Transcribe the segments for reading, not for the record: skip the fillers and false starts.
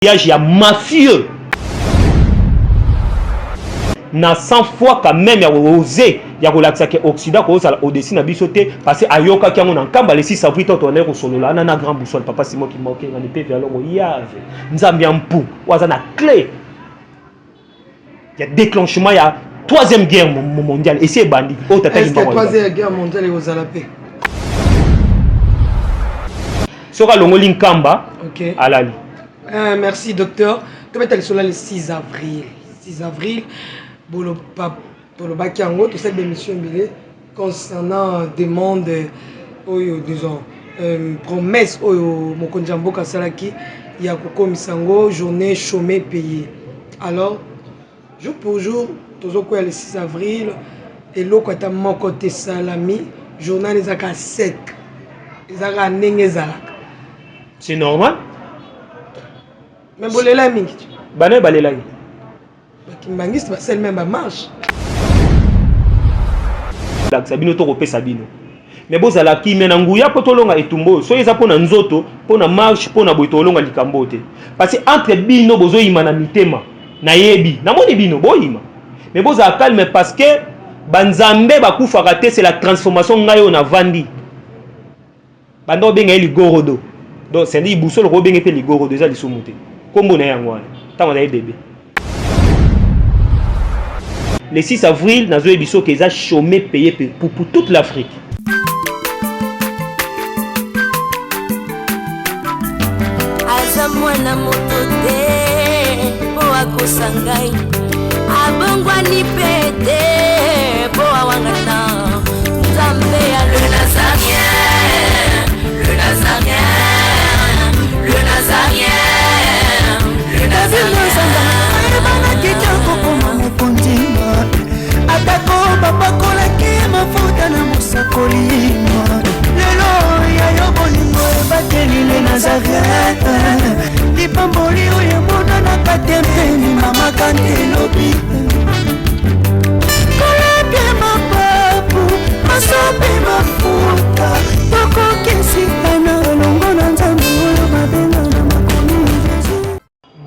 Il y a mafieux. Na 100 fois quand même, il y a osé. Il y a relaxé que Occident, au-dessus de bisoté, parce que Ayoka qui a un camp, les 6 avril, on est au solo là, on a un grand boussole, papa Simon qui manquait, on est payé vers l'homme, il y a un pou, on a une clé. Il y a déclenchement, il y a 3e guerre mondiale, et c'est bandit. Est-ce que la 3e guerre mondiale est aux Alapé? Sera l'ongolin Kamba, ok. à Lali. Merci docteur. Tu vas être le 6 avril. 6 avril, pour le Bakiango, tout cette émission concernant demande, disons, promesse au Mokonjambo Kasalaki, il y a Koko Misango, journée chômée payée. Alors, jour pour jour, toujours quoi le 6 avril, et l'eau quand tu as côté salami, journal les aka sec, les aka nengezalak. C'est normal. Mais bon, les lamis. Bané balélaï. Kimbangiste, c'est le même marche. Sabino to repé Sabino. Mais bon, ça la qui mène Angouya potolonga et tumbo. Soyez ça pour na nzoto, pour na marche, pour na boitolonga likambote. Parce que entre bino bozo imana mitema na yebi. Na moni bino boyima. Mais bon, ça calme parce que banzambe bakufa raté c'est la transformation ngayo na vandi. Bando benga li gorodo. Donc c'est dit bousol robenge pe li gorodo za li somuté. Kombo na yangwana. Tant on a bébé. Le 6 avril, nous avons dit qu'ils ont chômé payé pour toute l'Afrique.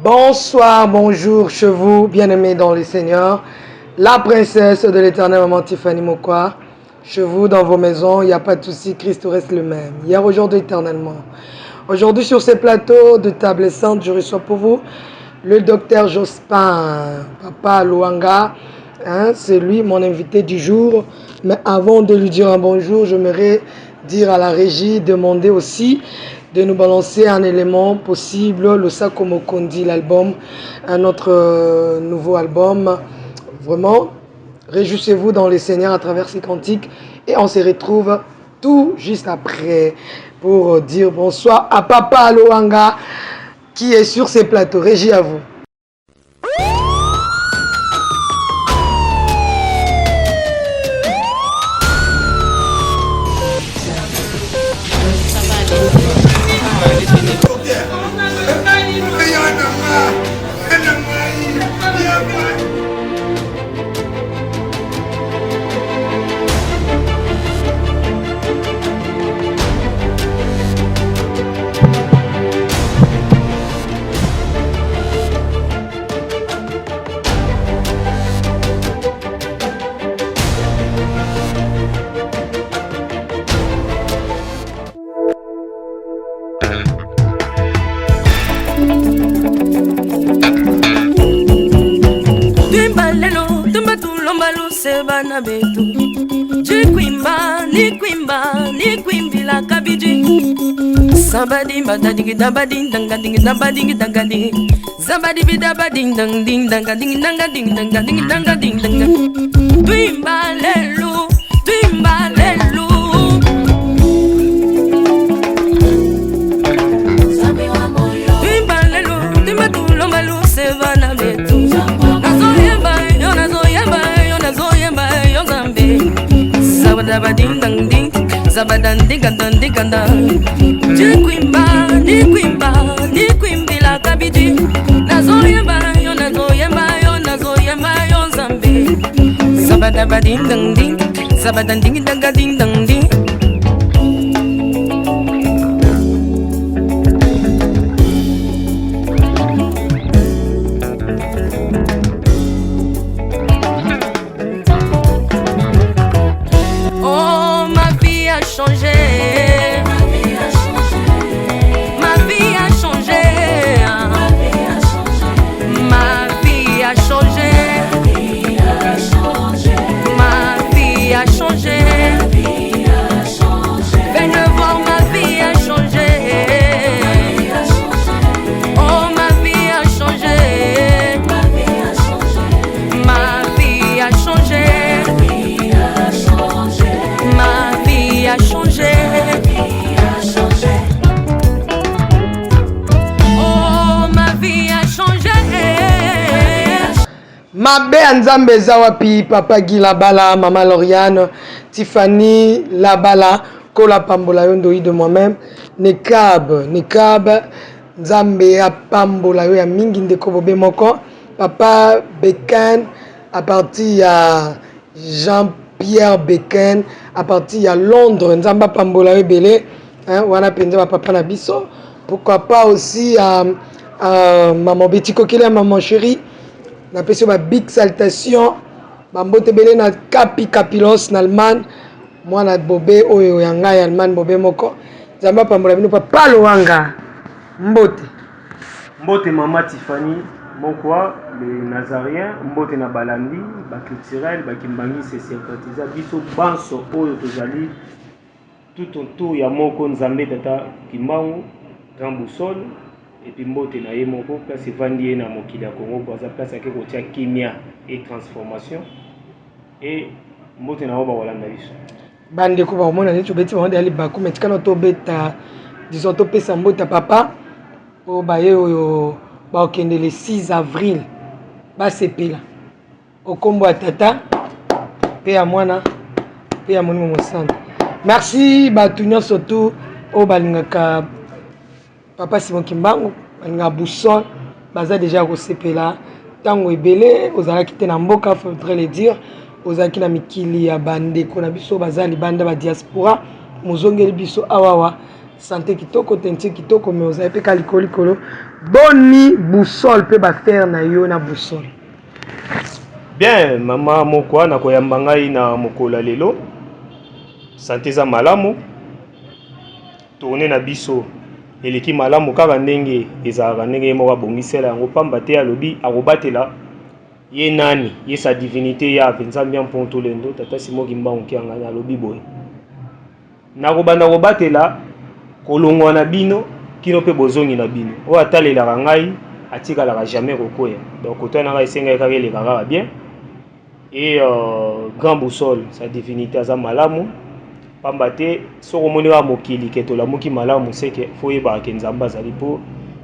Bonsoir, bonjour, chez vous, bien-aimés dans le Seigneur. La princesse de l'éternel, maman Tiffany Mokwa. Chez vous, dans vos maisons, il n'y a pas de souci, Christ reste le même. Hier, aujourd'hui, éternellement. Aujourd'hui, sur ces plateaux de table sainte, je reçois pour vous le docteur Jospin, Papa Luanga. C'est lui, mon invité du jour. Mais avant de lui dire un bonjour, j'aimerais dire à la régie, demander aussi de nous balancer un élément possible, le Sakomo Kondi, l'album, un autre nouveau album. Vraiment, réjouissez-vous dans les Seigneurs à travers ces cantiques et on se retrouve tout juste après pour dire bonsoir à Papa Luanga qui est sur ces plateaux. Régie à vous. Somebody badading dabading dangading dabading dangading somebody bidabading dang ding dangading dangading dangading dangading dangading Twimbalelu Twimbalelu Twimbalelu Twimatulo malu sevana betu Nazoyemba yo nazoyemba yo nazoyemba yo zambe Sabadabading dang ding Zabadandikandandikanda Jikwimba, nikwimba, nikwimbila kabidi Nazoyemba yo, nazoyemba yo, nazoyemba yo zambe Zabadabadindanding, zabadandingdangadindanding Mabe Nzambe Zawapi, Papa Guy Labala, Maman Lauriane, Tiffany Labala, Kola Pambola Yondoi de moi-même, Nekab, Nzambe Pambola Yo ya Mingi Ndeko Bobe Moko, Papa Beken, à partir à Jean-Pierre Beken, à partir à Londres, Nzamba Pambola Yo Belé, Wana Penza Papa Nabiso, pourquoi pas aussi à Maman Betty Kokele, Maman Chérie. Na pesi ba big salutation bambote belé na Capilos na Allemagne mwana bobe oyo ya ngai Allemagne bobe moko Nzamba pambola bino papa Loanga mbote mama Tiffany Mokwa le Nazarien mbote na balandi ba culturel ba kimbangi se sympathiser biso banso oyo tozali tout autour ya moko Nzambe tata Kimbangu Grand Boussole. Et puis mbote na ye moko place evandi na mokili ya Congo Brazza place ake kotia kimia et transformation et mbote na oba Holanda biso bande ko ba mona ni tobeti ba ali baku metikana to beta disons to pesa mbota papa o ba ye oyo ba okende le 6 avril ba sepela o kombo ya tata pe ya mwana pe ya monimo mosante. Merci ba tunyo surtout o balingaka Papa Simon Kimbangu, na Boussole, baza déjà resepela tango ebele ozala kite na mboka faudrait le dire ozaki na mikili ya bande ko na biso baza libanda ba diaspora mozongeli biso awawa santé kitoko tenti kitoko mais ozali pe kalikoli kolo boni Boussole pe ba faire na yo na Boussole. Bien mama Mokwa na koyamba ngai na mokola lelo santé za malamu tourner na biso eleki malamu kaka ndenge ezalaka ndenge moko abongisela yango pamba te alobi akobatela ye nani ye sa divinité ya Nzambe mponto lendo tata Simon Kimbangu kianga alobi boye nakobanda kobatela kolongwa na bino kino pe bozongi na bino o atalelaka ngai atikalaka jamais kokoya donc kotwana ngai esengai kaka eleka kaka bien et Grand Boussole sa divinité aza malamu pamba te soko monira mokili ke to la moki malamu seke foyeba ke Nzamba azali po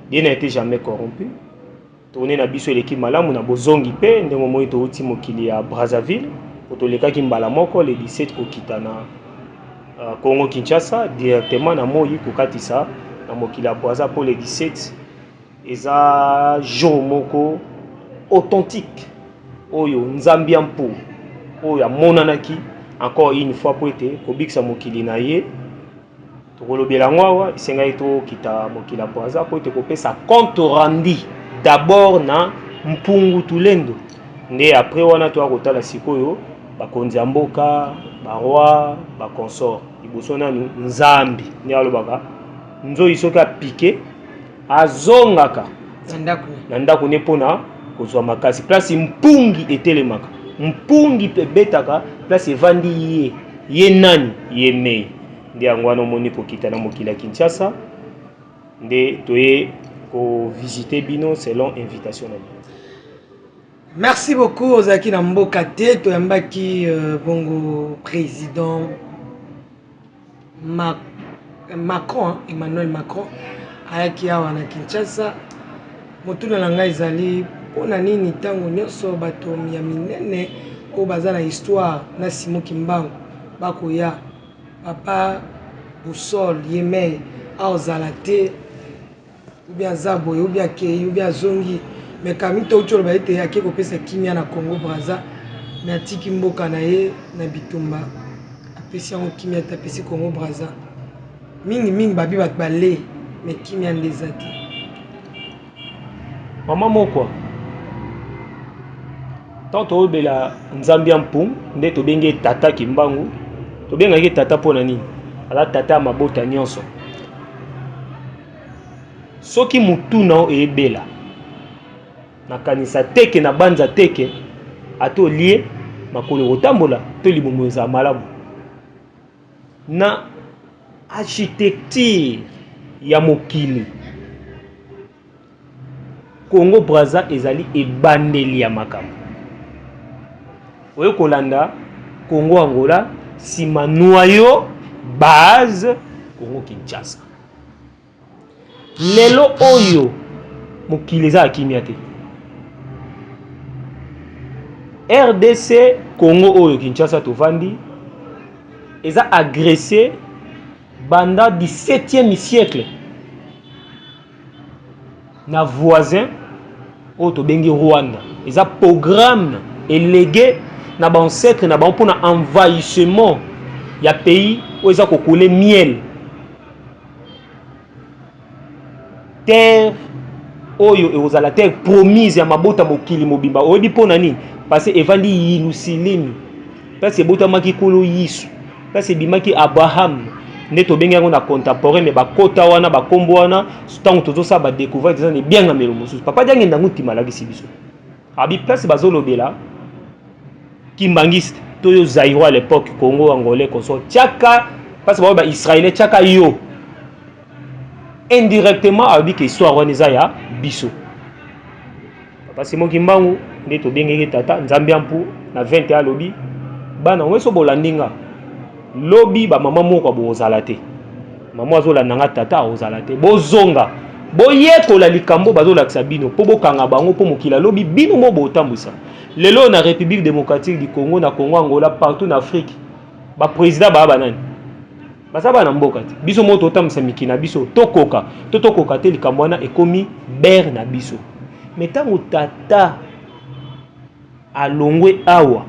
il n'a été jamais corrompu tourner na biso eleki malamu na bozongi pe ndenge moi to uti mokili ya Brazzaville otolekaki mbala moko le 17 kokita na Congo Kinshasa directement na moi kokatisa na mokili ya Brazza pour le 17 eza jour moko authentique oyo Nzambia mpo oyo amonanaki encore une fois pour être kobikisa mokili na ye tokolobela ngwawa isengai to kita mokili ya Brazza pour être kopesa compte rendu d'abord na mpungu tulendo nde après wana to akotala sikoyo bakonzi ya mboka baroi baconsort liboso nanu Nzambi nde alobaka nzoi soki apike azongaka na ndako ne mpona kozwa makasi place mpungi etelemaka mpungi pe betaka place evandi ye nani ye mei nde yango wana omoni kokita na mokili ya Kinshasa nde toye ko visiter bino selon invitation na bino. Merci beaucoup ozaki na mboka te toyambaki bongo président Macron Emmanuel Macron ayaki awa na Kinshasa motuna na ngai ezali mpona nini ntango nyonso bato ya minene oyo baza na histoire na Simon Kimbangu bakoya papa Boussole yeme aozala te ou bien zaboye ou bien akei ou bien azongi mais kami touti ba ete yaki kopesa kimia na Congo Brazza mais atiki mboka na ye na bitumba apesi yango kimia te apesi Congo Brazza mingi babi bato bale mais kimia ndeza te mama Mokwa tant tobela Nzambia mpu nde tobenge tata Kimbangu tobengaki tata mpona nini ala tata ya mabota nyonso soki mutuna eyebela nakanisa teke na banza teke ato lie makolo kotambola to libumu eza malamu na architecture ya mokili Congo Brazza ezali ebandeli ya makambo oyo kolanda Congo Angola sima noyo base Congo Kinshasa lelo oyo mokili eza akimia te RDC Congo oyo Kinshasa tovandi eza agressé banda 17e siècle na voisin oyo tobengi Rwanda. Eza programme élégué na ba ancêtre na ba mpona envahissement ya pays oyo eza kokole miel. Terre oyo ekozala terre promise ya mabota mokili mobimba oyebi mpona nini parce evandi Yerusalemi parce ebotamaki kolo Yesu parce ebimaki Abraham nde tobengi yango na contemporain me bakota wana bakombo wana ntango tozosala badécouverte eza nebiangamelo mosusu papa diange ndango timalakisi biso abi place bazolobela kimbangiste toyo Zaïro à l'époque Congo angolais consort tiaka parce ba israélien tiaka yo indirectement abi que histoire wana eza ya biso papa Simon Kimbangu nde tobengeki tata nzambe ampu na 20 ya lobi bana weso bolandinga lobi ba mama moko bozala te mama azolanda nga tata ozala te bozonga boyekola likambo bazolakisa bino po bokanga bango po mokila lobi bino mo botambusa lelo na République démocratique du Congo na Congo Angola partout en Afrique ba président ba banani basaba na mboka te biso mo totambusa mikina biso tokoka te likambo wana ekomi ber na biso metango tata alongwe awa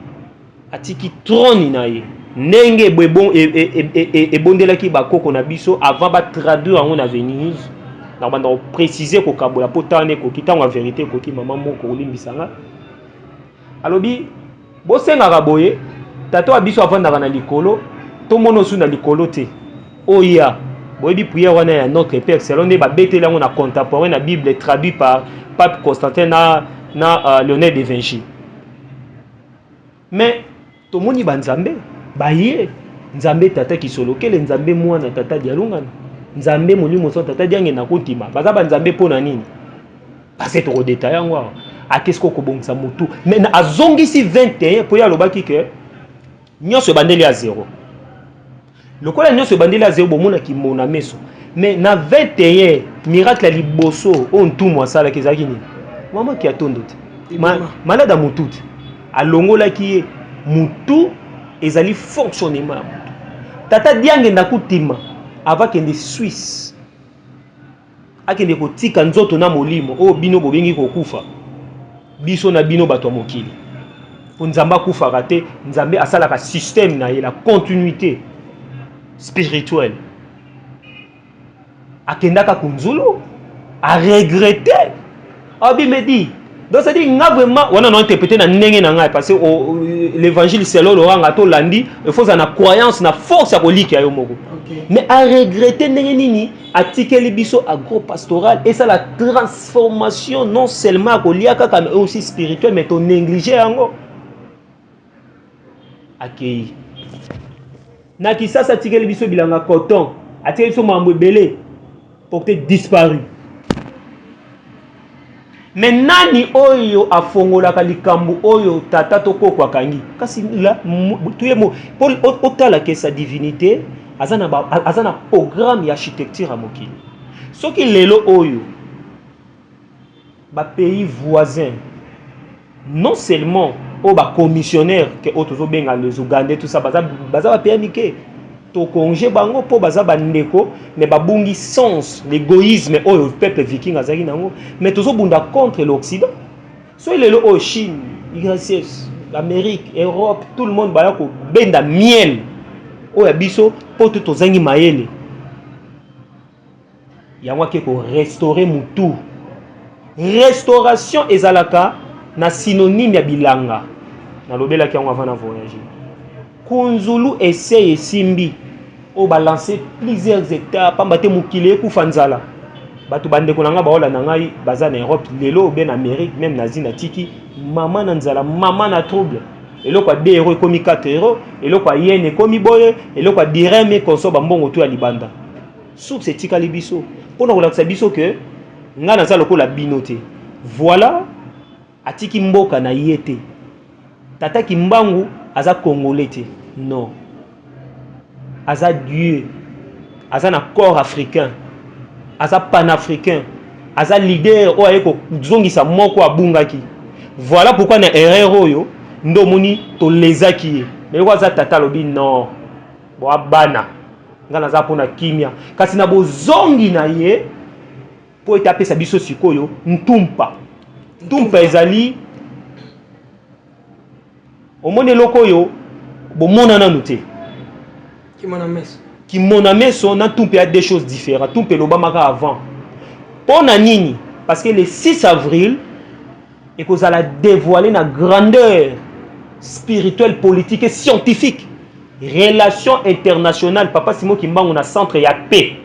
atiki trône na ye ndenge bwebon ebondelaki bakoko na biso avant ba traduire yango na Venise na banda préciser ko kabola potane ko kitango vérité ko ki mama moko olimbisanga alobi bosengaka boye tata wa biso avandaka na likolo to mono su na likolo te oya boyebi prière wana ya notre père selon nde babeteli yango na contemporain na Bible traduit par Pape Constantin na Léonard de Vinci mais tomoni banzambe baye nzambe tata kisolokele nzambe mwana tata dialungana nzambe molimo so tata diange na kotima baza banzambe pona nini parce to détail yango a qu'est-ce ko bongisa mutu mais na azongisi 21 po ya lobaki ke nyonso bandeli ya 0 lokola nyonso bandeli ya 0 bomona ki mona meso mais na 21 miracle ya liboso on ntumu asala kezaki nini mama ki atondo te malada mutu te alongola ki mutu ezali fonctionnement ya mutu tata diange na kutima avakende Suisse akende kotika nzoto na molimo o bino bobengi kokufa biso na bino bato ya mokili po nzambe akufaka te nzambe asalaka système na ye la continuité spirituelle akendaka kunzulu a regretter abimedi donc c'est dire nga vraiment on a interprété na ndenge na ngai parce que l'évangile selon Laurent to landi il faut na croyance na force ya kolika yo moko mais a regretter ndenge nini atikeli biso agro pastoral et ça la transformation non seulement koliaka mais aussi spirituelle mais to négliger yango akei na kisasa atikeli biso bilanga coton atikeli biso mambo ebele porté disparu mais nani oyo afongolaka likambo oyo tata to koko akangi kasi la tuyemo pour otala ke sa divinité azana programme ya architecture à mokili soki lelo oyo ba pays voisins non seulement au ba commissionnaire que otozo benga les Ougandais tout ça baza ba pays amike to congé bango po baza bandeko mais babungi sens l'égoïsme oyo peuple viking azaki nango mais tozo bunda contre l'Occident so lelo o Chine URSS Amérique Europe tout le monde baya ko benda miel oya biso po to zangi mayele yango ke ko restaurer mutu restauration ezalaka na synonyme ya bilanga na lobela ki yango avant na voyager kunzulu essaye simbi o balancer plusieurs étapes pambate mukile kufa nzala batu bandeko nanga baola nanga baza na Europe lelo ben Amérique même na zina tiki mama na nzala mama na trouble eloko 2 euros komi 4 euros eloko yene komi boye eloko direme konso bambongo to ya libanda source tika libiso pona kolakisa biso que nga na zalo ko la binote voilà atiki mboka na yete tata kimbangu aza congolais te non aza Dieu aza na corps africain aza panafricain aza leader o ayeko zongisa moko abungaki voilà pourquoi na erreur oyo ndomoni to lezaki mais quoi za tata lobi non bo abana ngana za pona kimia kasi na bozongi na ye po etape sa biso sikoyo ntumpa ezali omone lokoyo bomona nanu te qui mon ami son na tout a des choses différentes tout l'Obama avant pour nini parce que le 6 avril et que ça a dévoilé la grandeur spirituelle politique et scientifique relations internationales papa Simon Kimba on a centre ya paix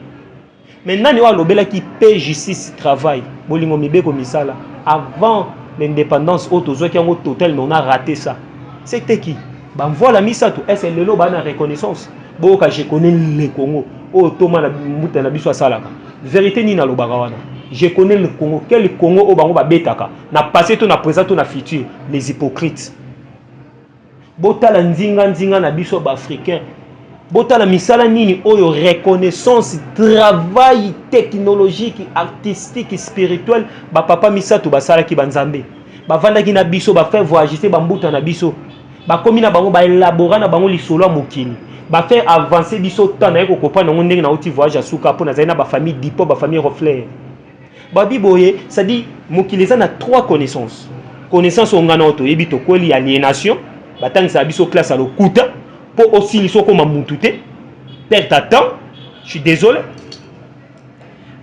maintenant il y a l'obéla qui paix justice travail bolingo mibeko misala avant l'indépendance autozo qui en total mais on a raté ça c'était qui ben voilà misato est-ce le lo bana reconnaissance boka je connais le Congo oh toma na muta na biso salaka vérité ni na lobaka wana je connais le Congo quel Congo o bango ba betaka na passé to na présent to na futur les hypocrites botala nzinga na biso ba africain botala misala nini oyo reconnaissance travail technologique artistique spirituel ba papa misato basala ki banzambe ba vanda ki na biso ba faire voyager ba mbuta na biso ba komi na bango ba élaborer na bango lisolo mokili ba faire avancer biso temps na ko comprendre ngo ndenge na outil voyage asuka pour na zaina ba famille dipo ba famille reflet ba biboye ça dit mokili za na trois connaissances ongana auto ebito kweli aliénation ba tangisa biso classe à lokuta pour aussi liso comme mutute perdre ta temps je suis désolé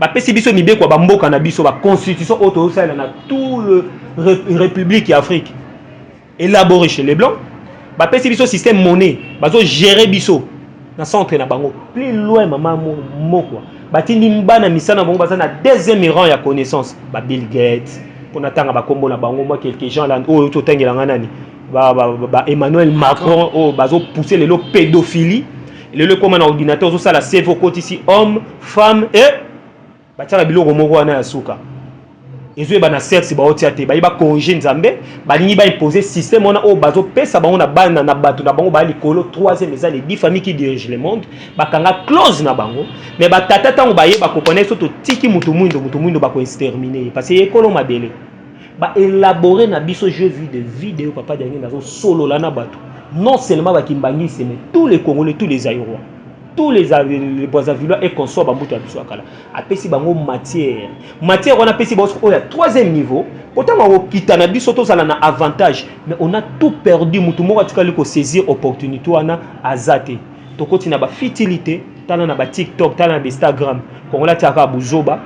ba pesi biso mibeko ba mboka na biso ba constitution auto ça na tout le république et Afrique élaboré chez les blancs ba pesi biso système monnaie bazo gérer biso na centre na bango plus loin mama moko batindi mbana misana bango baza na deuxième rang ya connaissance ba Bill Gates pour natanga ba kombo na bango moi quelques gens là o to tangela nganani ba Emmanuel Macron o bazo pousser les pédophilie le comme un ordinateur zo ça la cerveau côté ici homme femme et ba tala biloko moko wana ya suka ezo ba na sexe ba otiate ba congé nzambe ba lingi ba imposer système on a o bazo pesa ba on a bana na bato na bango ba likolo troisième eza les 10 familles qui dirigent le monde ba kanga close na bango mais ba tata tango ba ye ba comprendre soto tiki mutu mundo ba ko exterminer parce que ekolo mabele ba élaborer na biso jeu vu de vidéo papa dernier nazo solo la na bato non seulement ba kimbangi mais tous les Congolais tous les Aïrois tous les Brazzavillais et consorts bambuto biso akala apesi bango matière on a pesi bango au troisième niveau autant on kita na biso to sala na avantage mais on a tout perdu mutu moko atikali ko saisir opportunité wana azate to kotina ba futilité tala na ba TikTok tala na Instagram ko la tiaka buzoba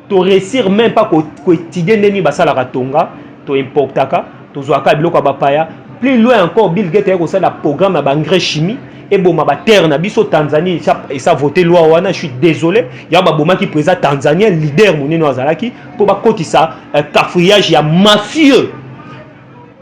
to réussir même pas ko étudier neni basala katonga to importaka to zoaka biloko ba paya plus loin encore Bill Gates ko sala programme ba engrais chimie et bon ma terre na biso Tanzanie et ça voté loi wana je suis désolé ya ba boma qui présente Tanzanie leader monino azalaki pour ba kotisa cafouillage ya mafieux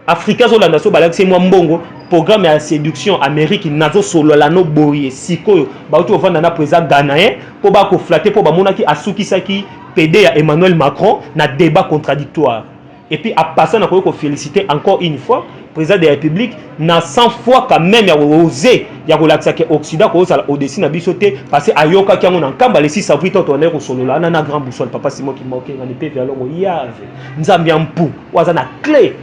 africain zo la nation balaki c'est moi mbongo programme ya séduction Amérique nazo solo la no boye sikoyo ba uto vanda na président ghanéen pour ba ko flatter pour ba monaki asukisaki PD ya Emmanuel Macron na débat contradictoire et puis à passer na ko féliciter encore une fois président de la République na 100 fois quand même ya osé ya ko lakisa ke Occident ko sala au-dessus na bisoté parce que ayoka ki ngona nkamba le 6 avril to na ko solo la na grand boussole papa Simon qui moke ngani pe vers longo yave nzambi ampu waza na clé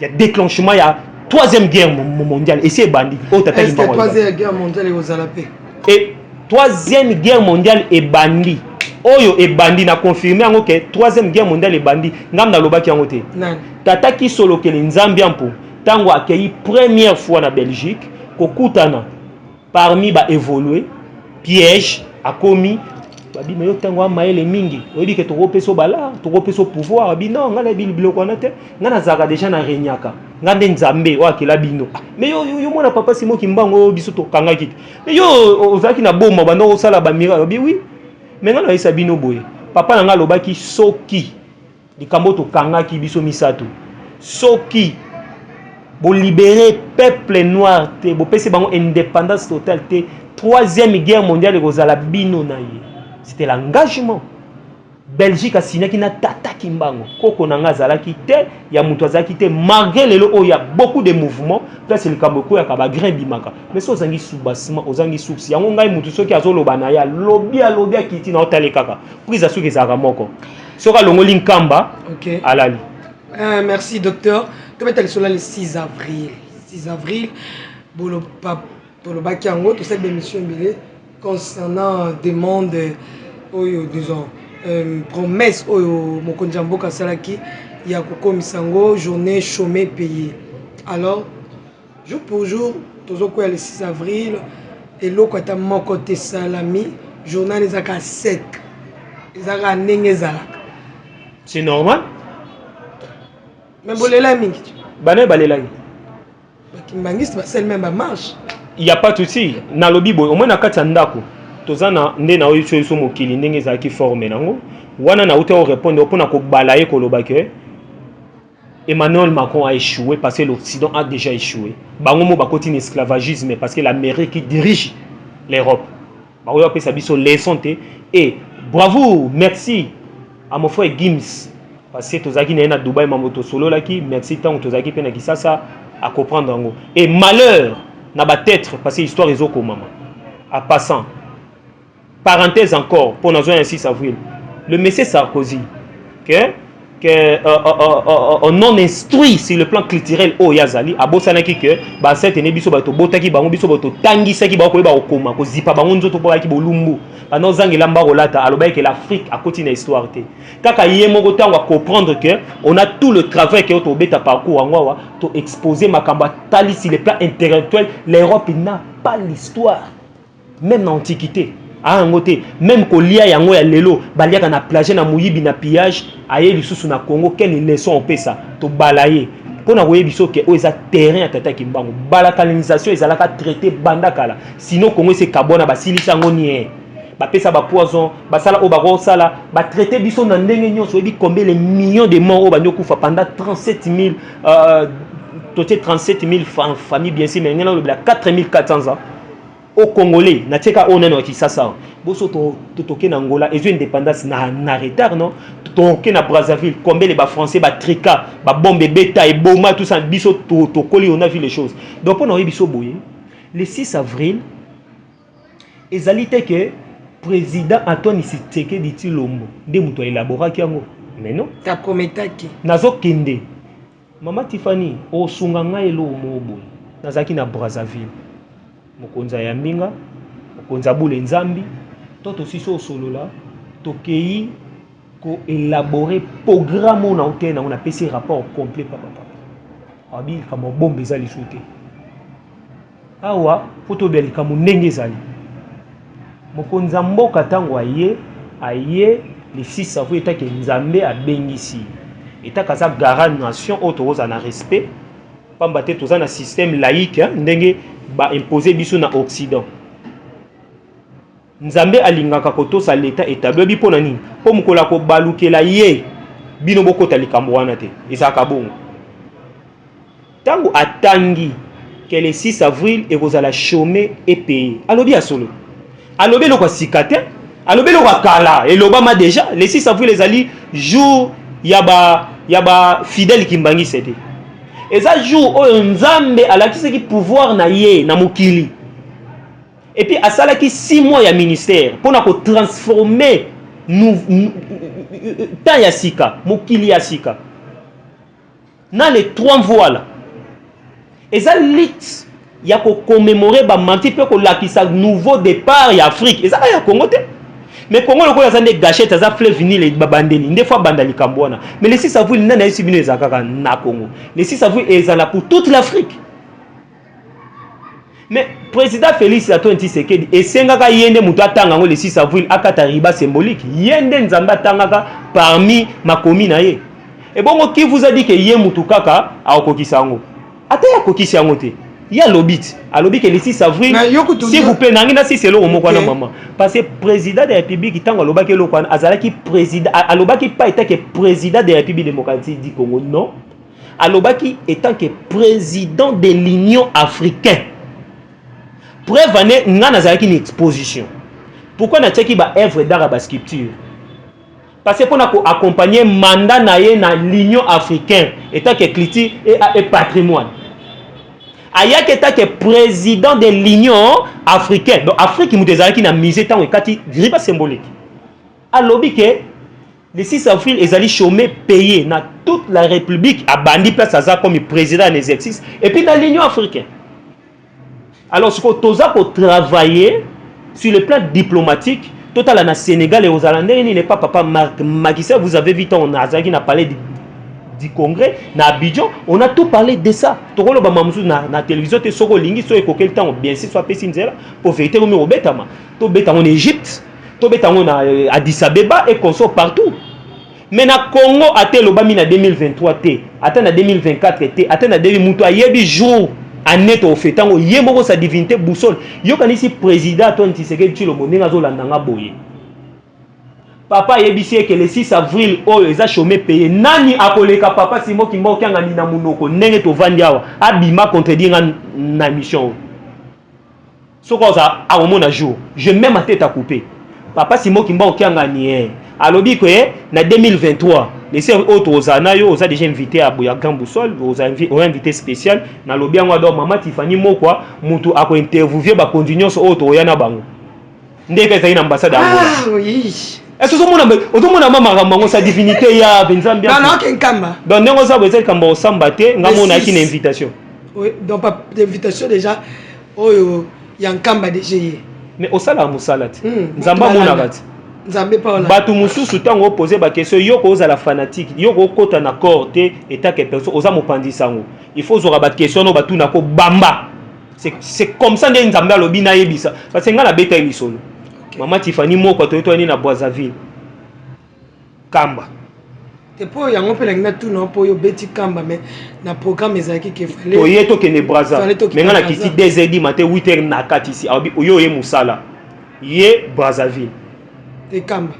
il y a déclenchement il y a troisième guerre mondiale et c'est bandit oh tata est-ce que troisième guerre mondiale est aux alapé et troisième guerre mondiale est bandit oyo e bandi na confirmer ngo que troisième guerre mondiale e bandi ngam na lobaki yango te tata ki solo ke nzambi ampo tango accueilli première fois na Belgique kokutana parmi ba évoluer piège a commis babi mais yo tango amaele mingi oyebi ke toko peso bala toko peso pouvoir abi non ngala biloko na te ngana zaka déjà na renyaka ngande nzambe o akela bino mais yo mona papa Simon Kimbango biso to kanga kiti mais yo ozaki na bomba bando osala ba miracle abi oui mais ngana isa bino boye papa nanga lobaki soki likambo to kanga ki biso misato soki bo libérer peuple noir te bo pesi bango indépendance totale te troisième guerre mondiale kozala bino na ye c'était l'engagement Belgique a signé qui na tata kimbango koko nanga zalaki te ya muto azaki te malgré lelo o ya beaucoup de mouvements place le kaboko ya kaba grain bimaka mais so zangi soubassement ozangi souci yango ngai muto soki azoloba na ya lobby akiti na otale kaka prise soki zaka moko soka longoli nkamba OK alali merci docteur Tu vas être le 6 avril. 6 avril, pour le bac yango, tout ça d'émission concernant demande, disons, promesse au Mokonjambo Kasalaki, il y a Misango, journée chômée payée. Alors, jour pour jour, toujours le 6 avril, et l'eau quand mon côté salami, journal les aka sec, les aka nengezalak. C'est normal. Mais bon les mingi. Bané balelai. Kimbangiste va seulement ba marche. Il y a pas de souci. Na lobby boy, au moins na kati ndako. Tozana nde na oyo so mokili ndenge za ki former nango. Wana na uta répondre pour na ko balayer ko lobake. Emmanuel Macron a échoué parce que l'Occident a déjà échoué. Bango mo bakoti esclavagisme parce que l'Amérique qui dirige l'Europe. Bango appelle ça biso leçon te et bravo, merci à mon frère Gims parce que tozaki na Dubaï mamoto solo laki, merci tant tozaki pe na kisasa à comprendre ngo. Et malheur na ba tête parce que histoire ezoko mama. En passant, parenthèse encore pour nous un 6 avril. Le monsieur Sarkozy on non instruit sur le plan culturel au Yazali a bosanaki que ba cette nebiso ba to botaki bango biso ba to tangisa ki ba ko ba okoma ko zipa bango nzoto po ba ki bolumbu bano zangela mbaro lata aloba que l'Afrique a continué histoire te kaka yemo ko tango comprendre que on a tout le travail que to beta parcours ngwa to exposer makamba tali sur le plan intellectuel. L'Europe n'a pas l'histoire même dans l'antiquité. Ah ngote même ko lia yango ya lelo baliaka na plage na muyibi na pillage aye lisusu na Congo quelle leçon on peut ça to balayer pona koye biso ke o eza terrain atata kimbango bala colonisation ezalaka traité bandakala sinon Congo c'est carbone ba silisa ngoni ba pesa ba poison ba sala o ba ko sala ba traité biso na ndenge nyonso ebi combien les millions de morts o banyo kufa pendant 37000 familles bien sûr mais ngena le 4400 ans au Congolais na teka oneno wa Kisasa boso to toke na Angola et indépendance na retard non toke na Brazzaville combien les ba français ba trika ba bombe beta et boma tout ça biso to koli on a vu les choses donc on a biso boye le 6 avril ezalité que président Antoine Tshisekedi Tshilombo de muto élabora kiango mais non ta prometaki nazo kende mama Tiffany o sunga ngai lo mobo nazaki na Brazzaville mokonza ya mbinga mokonza bule nzambi toto siso solola tokei ko élaborer programme na hôtel on a payé rapport complet papa abi kama bombe za lisute awa photo beli kama ndenge zali mokonza mboka tango aye le 6 avril etake nzambe abengisi etaka za garant nation auto za na respect pamba te toza na système laïque ndenge ba imposer biso na Occident. Nzambe alingaka kotosa l'état établi bi pona nini po mukola ko balukela ye bino bokota likambo wana te ezaka bongo tango atangi que le 6 avril ekozala chômé et payé alobi asolo alobi lokwa sikate alobi lokwa kala elobama déjà le 6 avril ezali jour yaba fidèle kimbangi sete eza jour oyo nzambe alakisaki pouvoir na ye na mokili et puis asalaki 6 mois ya ministère pona ko transformer temps ya sika mokili ya sika na les 3 voilà eza lit ya ko commémorer ba manti pe ko lakisa nouveau départ ya Afrique eza ya Congo te mais Congo le ko ya zande gâchette za fleuve Nil et babandeli nde fois bandali kambona mais le 6 avril nana esi bino ezaka na Congo le 6 avril ezala pour toute l'Afrique mais président Félix Antoine Tshisekedi esengaka yende muto atanga ngo le 6 avril akata riba symbolique yende nzamba tangaka parmi makomi na ye et bongo qui vous a dit que ye mutu kaka akokisa ngo ata ya kokisa yango te ya lobit alobi que le 6 avril s'il vous plaît nangina si c'est le moko na maman parce que président de la République tango alobaki loko azalaki président alobaki pas étant que président de la République démocratique du Congo non alobaki étant que président de l'Union africaine preuve ane nga nazalaki une exposition pourquoi na tcheki ba œuvre d'art ba sculpture parce que pour accompagner mandat na ye na l'Union africaine étant que culture et patrimoine ayaki étant que président de l'Union africaine donc Afrique mutezalaki na musée tango ekati riba symbolique alobi que le 6 avril, ils allaient chômer payé dans toute la République à Bandi place à comme président en exercice et puis dans l'Union africaine. Alors, ce que tu as pour travailler sur le plan diplomatique, total en Sénégal et aux Hollandais, il n'est pas papa Macky Sall. Vous avez vu, on a parlé du Congrès, na Abidjan, on a tout parlé de ça. Tu vois, la télévision, tu sais, quel temps, bien sûr, soit pour vérité, on est en Égypte, on est en Addis Abeba et qu'on sort partout. Mais na Congo, à tel en 2023, attends en 2024, attends en 2023, il y a des jours. Annette au fait tango yemoko sa divinité boussole yo kanisi président Antoine Tshisekedi Tshilo monenga zo landanga boye papa yebisi que le 6 avril oyo eza chômé payé nani akoleka papa simo kimbo kyanga ni na munoko ndenge to vandi awa abima contredire na mission soko za a mona jour je mets ma tête à couper papa simo kimbo kyanga ni alobi que na 2023 les autres aux a déjà invité à Boya Gamboussol, aux invité spécial na lobi yango do mama Tiffany Mokwa mutu ako interviewer ba continuer so auto yana bango ndeke za ina ambassade ah oui est-ce que tout monde mama bango sa divinité ya benzambi non non kenkamba donc ndenge za beza kamba osambate ngamona ki na invitation oui donc pas d'invitation déjà oyo yankamba déjà mais osala musalati nzamba mona kati Batu mususu tango opposé ba question yoko oza la fanatique yoko kota na corte et ta que personne oza mopandi sango il faut zora ba question no batu nako bamba c'est comme ça ndenge nzamba lobi na yebisa parce que ngala beta emisolo mama Tiffany Moko to ni na Brazzaville kamba te po yango pela ngina tout no po yo beti kamba mais na programme ezaki ke fallait to yeto ke ne Brazza mais ngala kiti 2h du matin 8h na kati ici oyo ye musala ye Brazzaville et Kamba.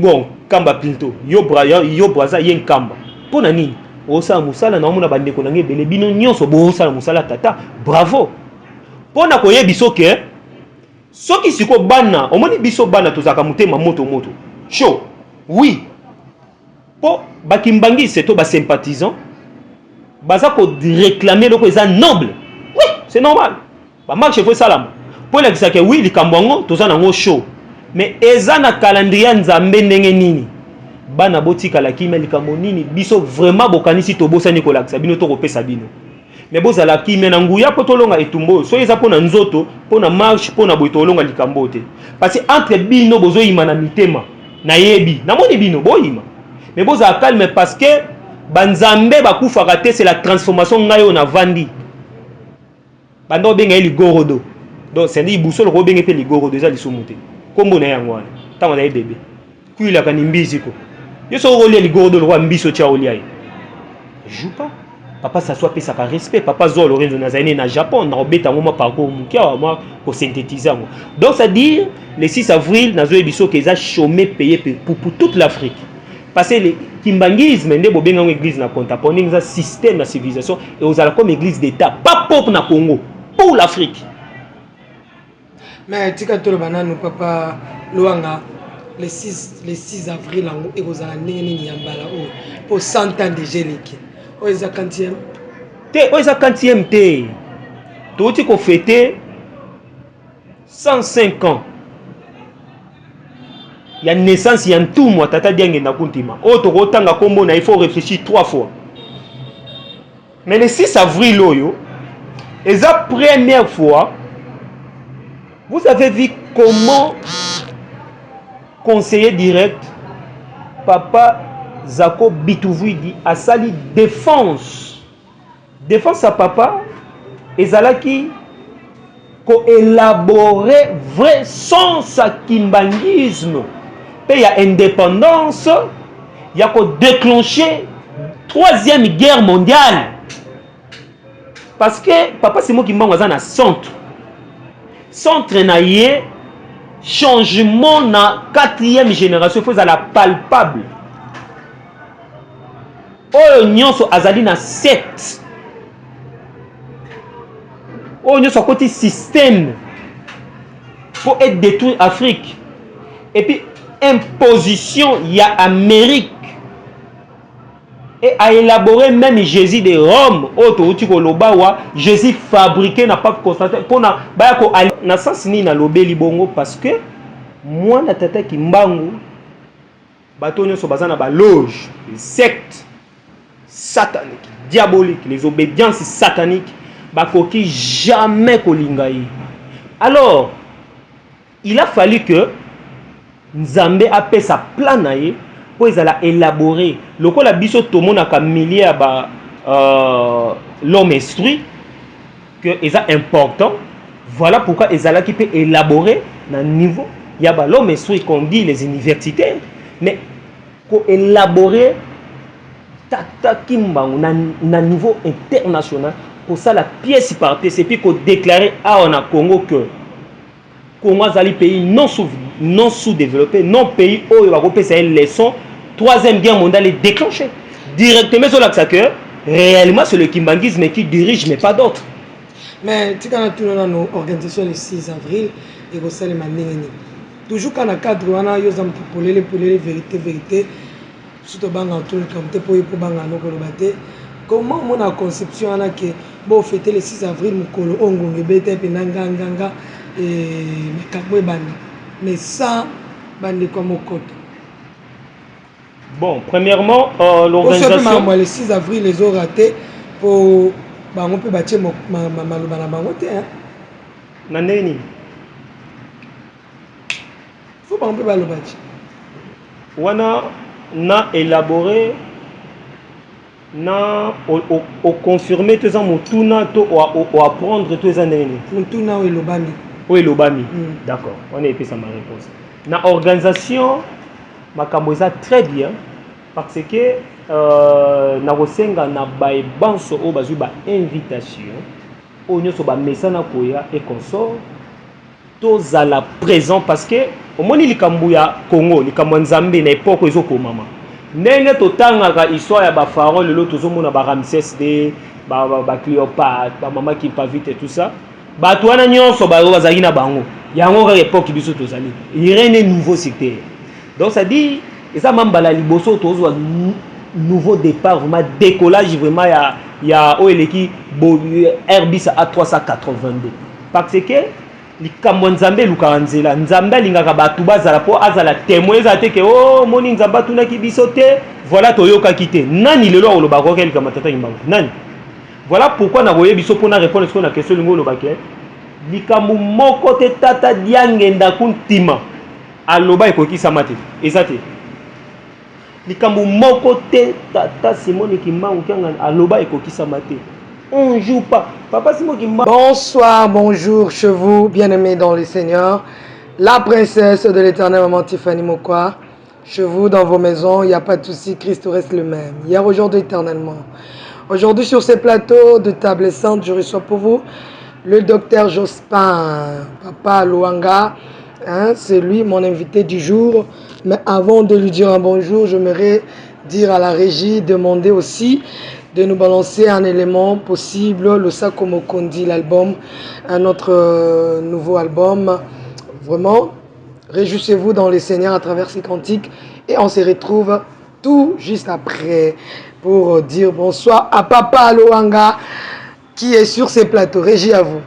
Bon, Kamba plutôt. Yo Brazza yen Kamba. Pona nini? Osa musala na omuna bandeko nange bele bino nyonso bo osala musala tata. Bravo. Pona koye biso ke soki siko bana, omoni biso bana tozaka mutema moto. Chaud. Oui. Po bakimbangi c'est to ba sympathisant. Baza ko réclamer loko eza noble. Oui, c'est normal. Ba marche faut salam. Po la kisake oui likambwango tozana ngo chaud. Mais eza na calendrier nzambe ndenge nini bana botika la kimia likambo nini biso vraiment bokanisi to bosani ko lakisa bino to kopesa bino mais bozala kimia na nguya po tolonga etumbo so eza pona nzoto pona marche pona boito olonga likambo te parce que entre bino bozo yima na mitema na yebi na moni bino boyima mais bozala calme parce que banzambe bakufa raté c'est la transformation ngayo na vandi bando benga ligorodo donc c'est dit busolo ko benga pe ligorodo eza lisumuté kombo na yango wana tango na bébé kuila kanimbizi ko yeso rolia ligordo le roi mbiso tia olia joue pas papa ça soit pesa ka respect papa zo Lorenzo Nazane na Japon na obeta ngoma parcours mukia wa moi pour synthétiser ngo donc ça dire le 6 avril nazo ebiso que ça chômé payé pour toute l'Afrique parce que le kimbangisme ndé bobenga ngo église na contemporaine ça système de civilisation et aux ala comme église d'état pas pop na Congo pour l'Afrique. Mais tika tolo banano papa Luanga le 6 avril en ekozala ndenge nini yambala o pour 100 ans de geliki o eza 40e te o eza 40e te touti ko fêter 105 ans ya naissance ya ntumu tata diange na kuntima o to kotanga kombo na il faut réfléchir 3 fois mais le 6 avril oyo eza première fois. Vous avez vu comment conseiller direct papa Zako Bitouvidi a sali défense à papa et Zalaki ko élaborer vrai sens à kimbangisme et ya indépendance il y a ko déclencher 3e guerre mondiale parce que papa Simo Kimbango za na centre na ye changement na 4e génération faut la palpable oyo nyonso azali na 7 oyo nyonso akoti système pour être détruit Afrique et puis imposition ya Amérique et a élaboré même Jésus de Rome auto kolobawa Jésus fabriqué na pape Constantin pona ba ko na sens ni na lobeli bongo parce que moi na tata Kimbangu bato nyonso baza na ba loge, les sectes sataniques, diaboliques, les obédiences sataniques, bakoki jamais kolinga ye. Alors, il a fallu que Nzambe apé sa plan na ye pour ezala élaborer. Lokola biso tomonaka milieu ba l'homme instruit que est important. Voilà pourquoi ezala qui peut élaborer na niveau il y a l'homme instruit qu'on dit les universitaires, mais pour élaborer tata kimbango na niveau international pour ça la pièce par pièce et puis qu'on déclarer on a Congo que Congo est pays non sous-développé, non pays où il va repérer une leçon. Troisième guerre mondiale est déclenchée directement sur l'axe que réellement c'est le kimbangisme qui dirige mais pas d'autres. Mais tu as nos organisations le 6 avril et vous savez toujours quand on cadre on a pour les vérité surtout banga tout comme pour banga no kolobate comment mon conception ana que bon fêter le 6 avril mukolo ongonge bete pe nganga et mais bandi mais ça bandi comme au bon premièrement l'organisation le 6 avril les ont raté pour on peut bâtir maloba na bango te hein na nini faut pas on peut baloba wana na élaboré na au confirmer tous en mutuna to au apprendre tous en nini mutuna ou elobami d'accord on est épais ça ma réponse na organisation makambo eza très bien parce que na kosenga na bae banso o bazui ba invitation o nyoso ba mesana koya et consort tozala présent parce que au moni likambo ya Congo likambo Nzambe na époque ezoko mama ndenge totangaka histoire ya ba pharaon lelo tozomona ba Ramsès de ba Cléopâtre ba mama qui pas vite et tout ça bato wana nyonso ba bazali na bango yango ka époque biso tozali rien n'est nouveau secteur donc ça dit et ça mambala liboso tozwa nouveau départ vraiment décollage vraiment il y a oeleki Airbus A382 parce que likambo Nzambe luka nzela Nzambe lingaka batu bazala po azala témoin ezate ke oh moni Nzamba tunaki biso te voilà toyoka kité nani lelo oloba ko kelika matata imbango nani voilà pourquoi na boye biso pona répondre sur la question lingo lobake likambo moko te tata diangenda kuntima aloba ekokisa mate ezate likambo moko te tata Simone Kimbangu kyanga aloba ekokisa mate on joue pas papa Simone Kimbangu. Bonsoir, bonjour chez vous bien-aimés dans le Seigneur, la princesse de l'éternel maman Tiffany Mokwa, chez vous dans vos maisons, il n'y a pas de souci, Christ reste le même hier, aujourd'hui, éternellement. Aujourd'hui sur ces plateaux de table sainte, je reçois pour vous le docteur Jospin Papa Luanga. Hein, c'est lui mon invité du jour. Mais avant de lui dire un bonjour, j'aimerais dire à la régie, demander aussi de nous balancer un élément possible, le Sakomo Kondi, l'album, un autre nouveau album. Vraiment, réjouissez-vous dans les Seigneurs à travers ces cantiques. Et on se retrouve tout juste après pour dire bonsoir à Papa Luanga qui est sur ces plateaux. Régie à vous.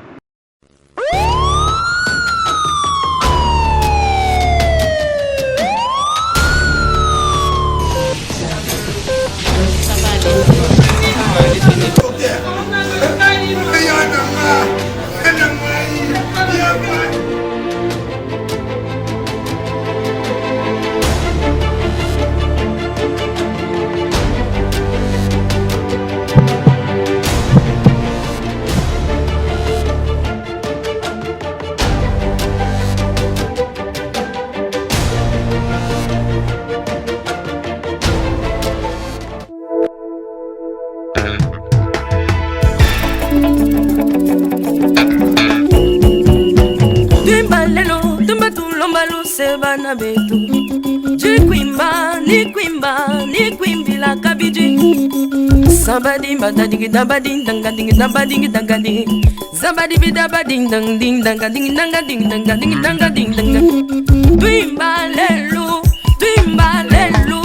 Bana betu jikwimba ni kwimbila kabiji sabadi badadi dabadi danga ding dabadi danga ding zabadi bidabadi dang ding danga ding danga ding danga ding danga ding danga twimba lelu twimba lelu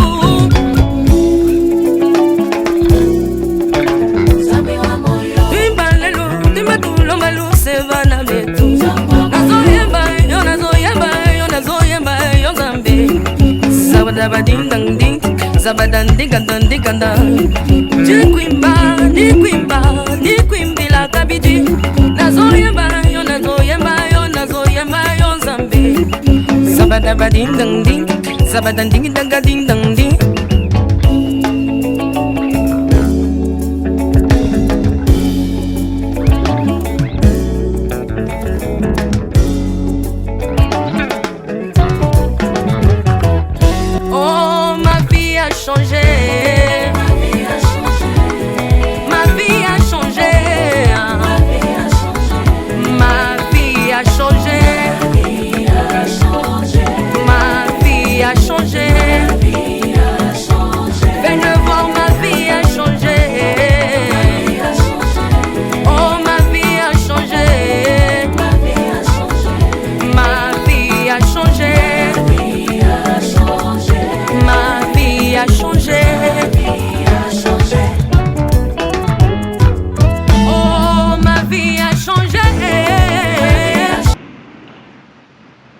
twimba lelu twimba tulomba lu sebana betu nazoyemba yo nazoyemba Zabadabading diganda diganda du kwimba ni kwimbi la kabidi nazoyemba yo zambe sabada bading ding ding sabada ding dang ding dang ding.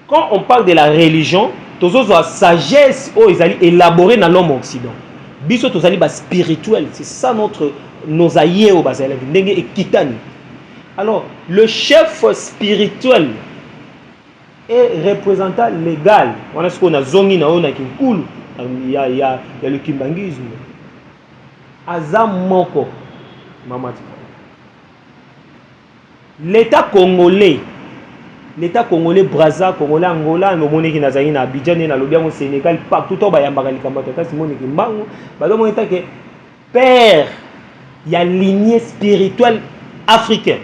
Quand on parle de la religion, tous la sagesse ils allaient élaborer dans l'homme occident. Biso tous allaient spirituel, c'est ça nos aïeux au basé et kitani. Alors le chef spirituel est représentant légal. On a ce qu'on a zongi na on a kinkulu. Il y a le kimbangisme. Azam moko mamati. L'État congolais Brazza, Congolais, Angola, no moneki na zali na Abidjan na lobiango Sénégal partout to bayambaka likambo ta simone ki mbango bado moneta ke père ya lignée spirituelle africaine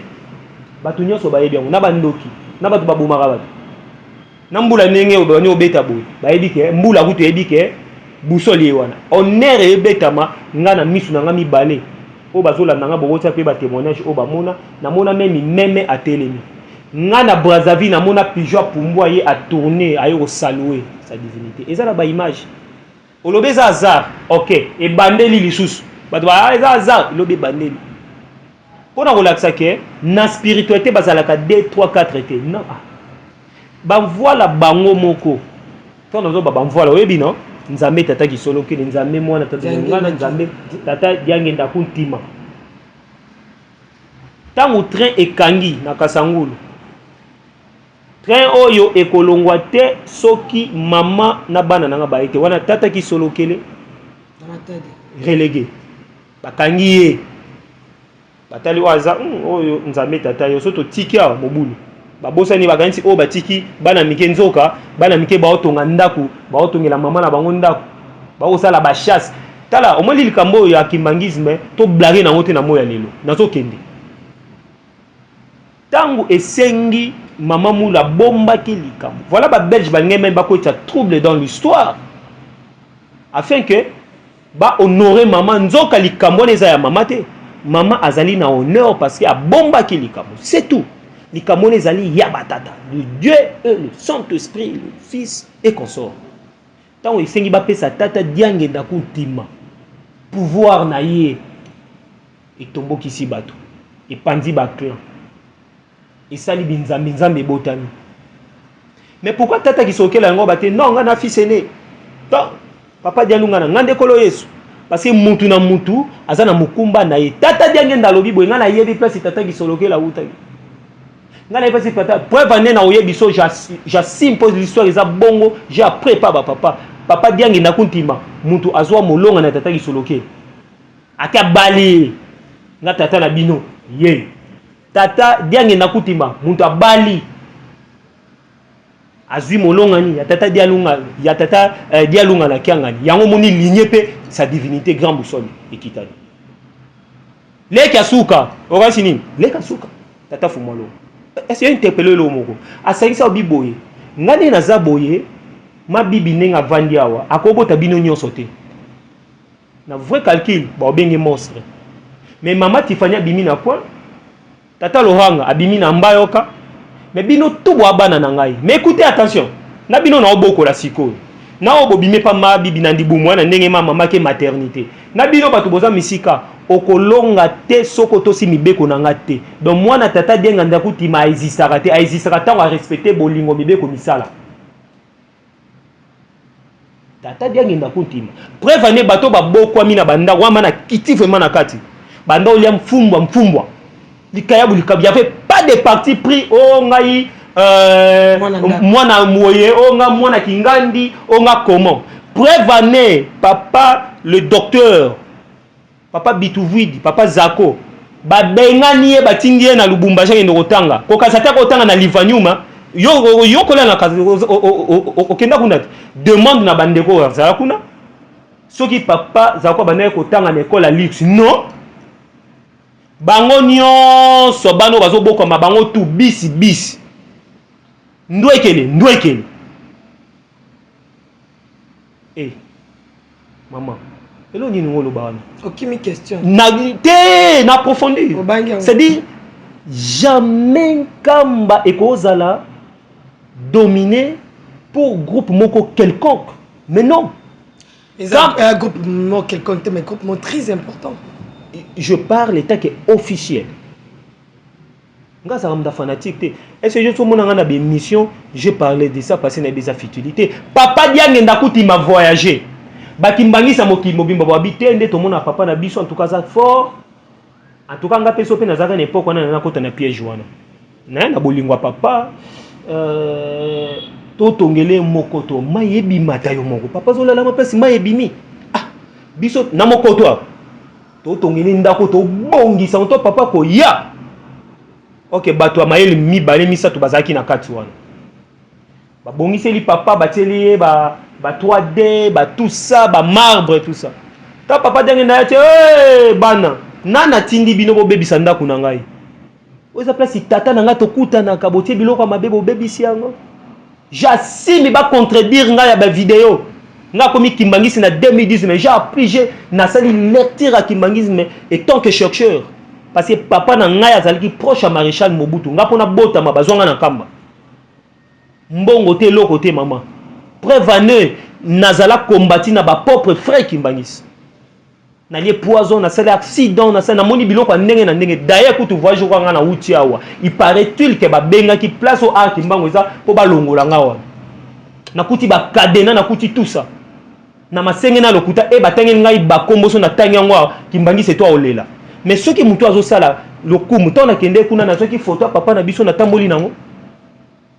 batu nyonso bayebi yango na bandoki na batu babumaka batu na mbula ndenge obani obeta boy bayebi ke mbula kutu yebi ke busoli wana honneur ebetama ngana misu na nga mibale o bazola nanga bokota pe ba témoignage o bamona na mona même atelemi ngana Brazzaville na mona pigeon pumbo aye a tourner aye au saluer sa divinité et ça la ba image olobe za hasard OK et bandeli lisusu bato ba za hasard lobe bandeli pona ko laksa ke na spiritualité bazalaka 2 3 4 été non ba voilà bango moko tona zo ba voilà oyebi non nzambe tata kisolo ke nzambe mwana tata ngana nzambe tata diange ndakuntima tangu train ekangi na Kasangulu train oyo ekolongwa te soki mama na bana nanga baite wana tata kisolo kele relégué bakangi ye batali waza oyo nzambe tata yo soto tikia mobulu babosani bakanisi o batiki bana mike nzoka bana mike baotonga ndaku baotongela mama na bango ndaku baosala ba chasse tala omoli likambo ya kimbangisme to blague na ngote na moya lelo nazo kende tangu esengi mama mula bomba ki likambo voilà ba belge balingé même ba ko trouble dans l'histoire afin que ba honorer maman nzoka likambo neza ya mama te mama azali na honneur parce que a bomba ki likambo c'est tout likambo nezali ya batata le Dieu et le Saint-Esprit le Fils et consort tant esengi ba pesa tata diange ndakuntima pouvoir na ye etomboki si bato epandi ba clan et sali binzambe botani mais pourquoi tata kisokela yango bate non nga na fils aîné donc papa dialunga na ngande kolo Yesu parce que mutu na mutu azana mukumba na ye tata diange ndalobi boy nga na yebi place tata kisolokela uta nga na place tata preuve nena oyebi so j'impose l'histoire eza bongo j'ai appris pas ba papa diange ndakuntima mutu azwa molonga na tata kisoloke aka bali nga tata na bino ye tata diange nakutima muntu abali azwi molongani ya tata dialunga na kiangani yango moni lignée pe sa divinité grand boussole ekitani leki asuka okasi nini leki asuka tata fumalo est-ce que interpellé lo moko asangisa biboye ngani naza boye mabibi nenga vandi awa akobota bino nyonso te na vrai calcul ba obenge monstre mais mama Tifania bimi na quoi tata Lohanga abimi na mbayoka mais bino tout bo abana na ngai mais écoutez attention na bino na oboko la siko na obo bime pa ma bibi na ndibu mwana ndenge mama ke maternité na bino batu boza misika okolonga te soko to si mibeko na ngate donc mwana tata denga ndakutima aizisaka te aizisaka tango a respecter bolingo mibeko misala tata diangi ndakuntima preuve ane bato babokwa mina banda wama na kiti vraiment na kati banda olia mfumbwa likayabu likabu, il y avait pas de parti pris o ngai mwana moye o nga mwana kingandi o nga comment preuve ane papa le docteur papa Bituvidi papa Zako babengani ye batindi ye na Lubumbashi ngendo kotanga kokasata kotanga na Livanyuma yo kola na kazi okenda kuna demande na bandeko za kuna soki papa Zako banaye kotanga na école à luxe non bango nyonso bano bazoboko mabango tu bisi ndwekele maman elo nini ngolo bana aucune question na approfondir c'est-à-dire jamais kamba ekozala dominé pour groupe moko quelconque mais non un groupe moko quelconque mais groupe moko très important. Je parle état qui est officiel. Nga ça ramda fanatique. Est-ce que je suis mon na mission, je parlais de ça parce que na bisa futilité. Papa diange ndakuti m'a voyager. Bakimbangi sa mokimo bimba bo habiter nde to mona papa na biso en tout cas ça fort. En tout cas nga peso pe na zaka na époque na kota na piège wana. Na bolingwa papa to tongele mokoto mayebi mata yo moko. Papa zolala ma place mayebimi. Ah biso na mokoto to tongeli ndako to bongisa to papa ko ya OK bato amayeli mibale misatu bazaki na kati wana ba bongiseli papa bateli ba 3D ba tout ça ba marbre tout ça ta papa dengi na yate bana nana tindi bino bo bebisa ndako na ngai oza place tata na nga to kuta na kabotie biloko mabebo bebisi yango jasimi ba contredire ngai ya ba vidéo nga komi kimbangisi na 2010 mais j'ai appris j'ai na sali lecture à kimbangisme et tant que chercheur parce que papa na nga azalaki proche à maréchal Mobutu nga pona bota mabazonga na kamba mbongo te loko te maman preuve nazala combattre na ba propre frère kimbangisi na lié poison na sali accident na sali na moni biloko ndenge na ndenge d'ailleurs kutu voyage ko nga na uti awa il paraît-il que ba benga ki place au art kimbango eza po ba longola nga wa na kuti ba cadena na kuti tout ça na masenge na lokuta batangi ngai bakomboso na tangi yango kimbangi c'est toi olela mais ceux qui muto azo sala lokumu to na kende kuna na soki photo papa na biso na tamboli nango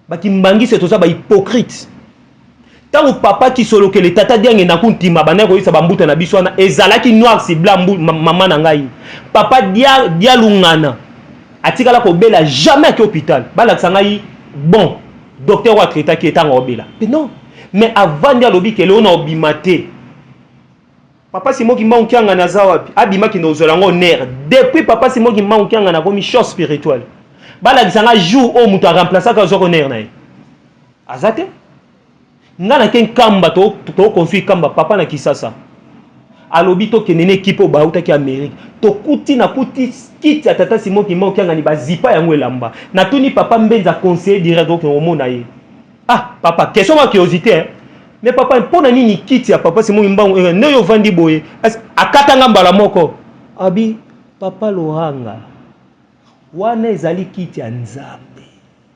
ba kimbangi c'est tout ça ba hypocrite tango papa ki solo que le tata diange na kuntima bana ko isa bambuta na biso na ezalaki noir c'est blanc maman na ngai papa dia lungana atikala ko bela jamais ke hôpital bala ngai bon docteur wa traita qui est en obela mais non mais avant de lobi que l'on a obimaté papa c'est moi qui manque en nazawa abima qui nous olango ner depuis papa c'est moi qui manque en na comme chose spirituelle bala kisanga jour au muto remplacer ka zoko ner nae azate ngana ken kamba to conflit kamba papa na kisasa alobi to kenene équipe ba utaki Amérique to kuti na kuti kiti atata c'est moi qui manque en ni bazipa yango elamba na tuni papa mbenza conseiller direct donc au mona ye. Ah, papa, question ma curiosité, hein? Mais papa, pour nani kiti ya papa, c'est mon imbango, ne yo vandi boye, akatanga mbala moko. Abi, papa Loranga, wana ezali kiti ya nzambe.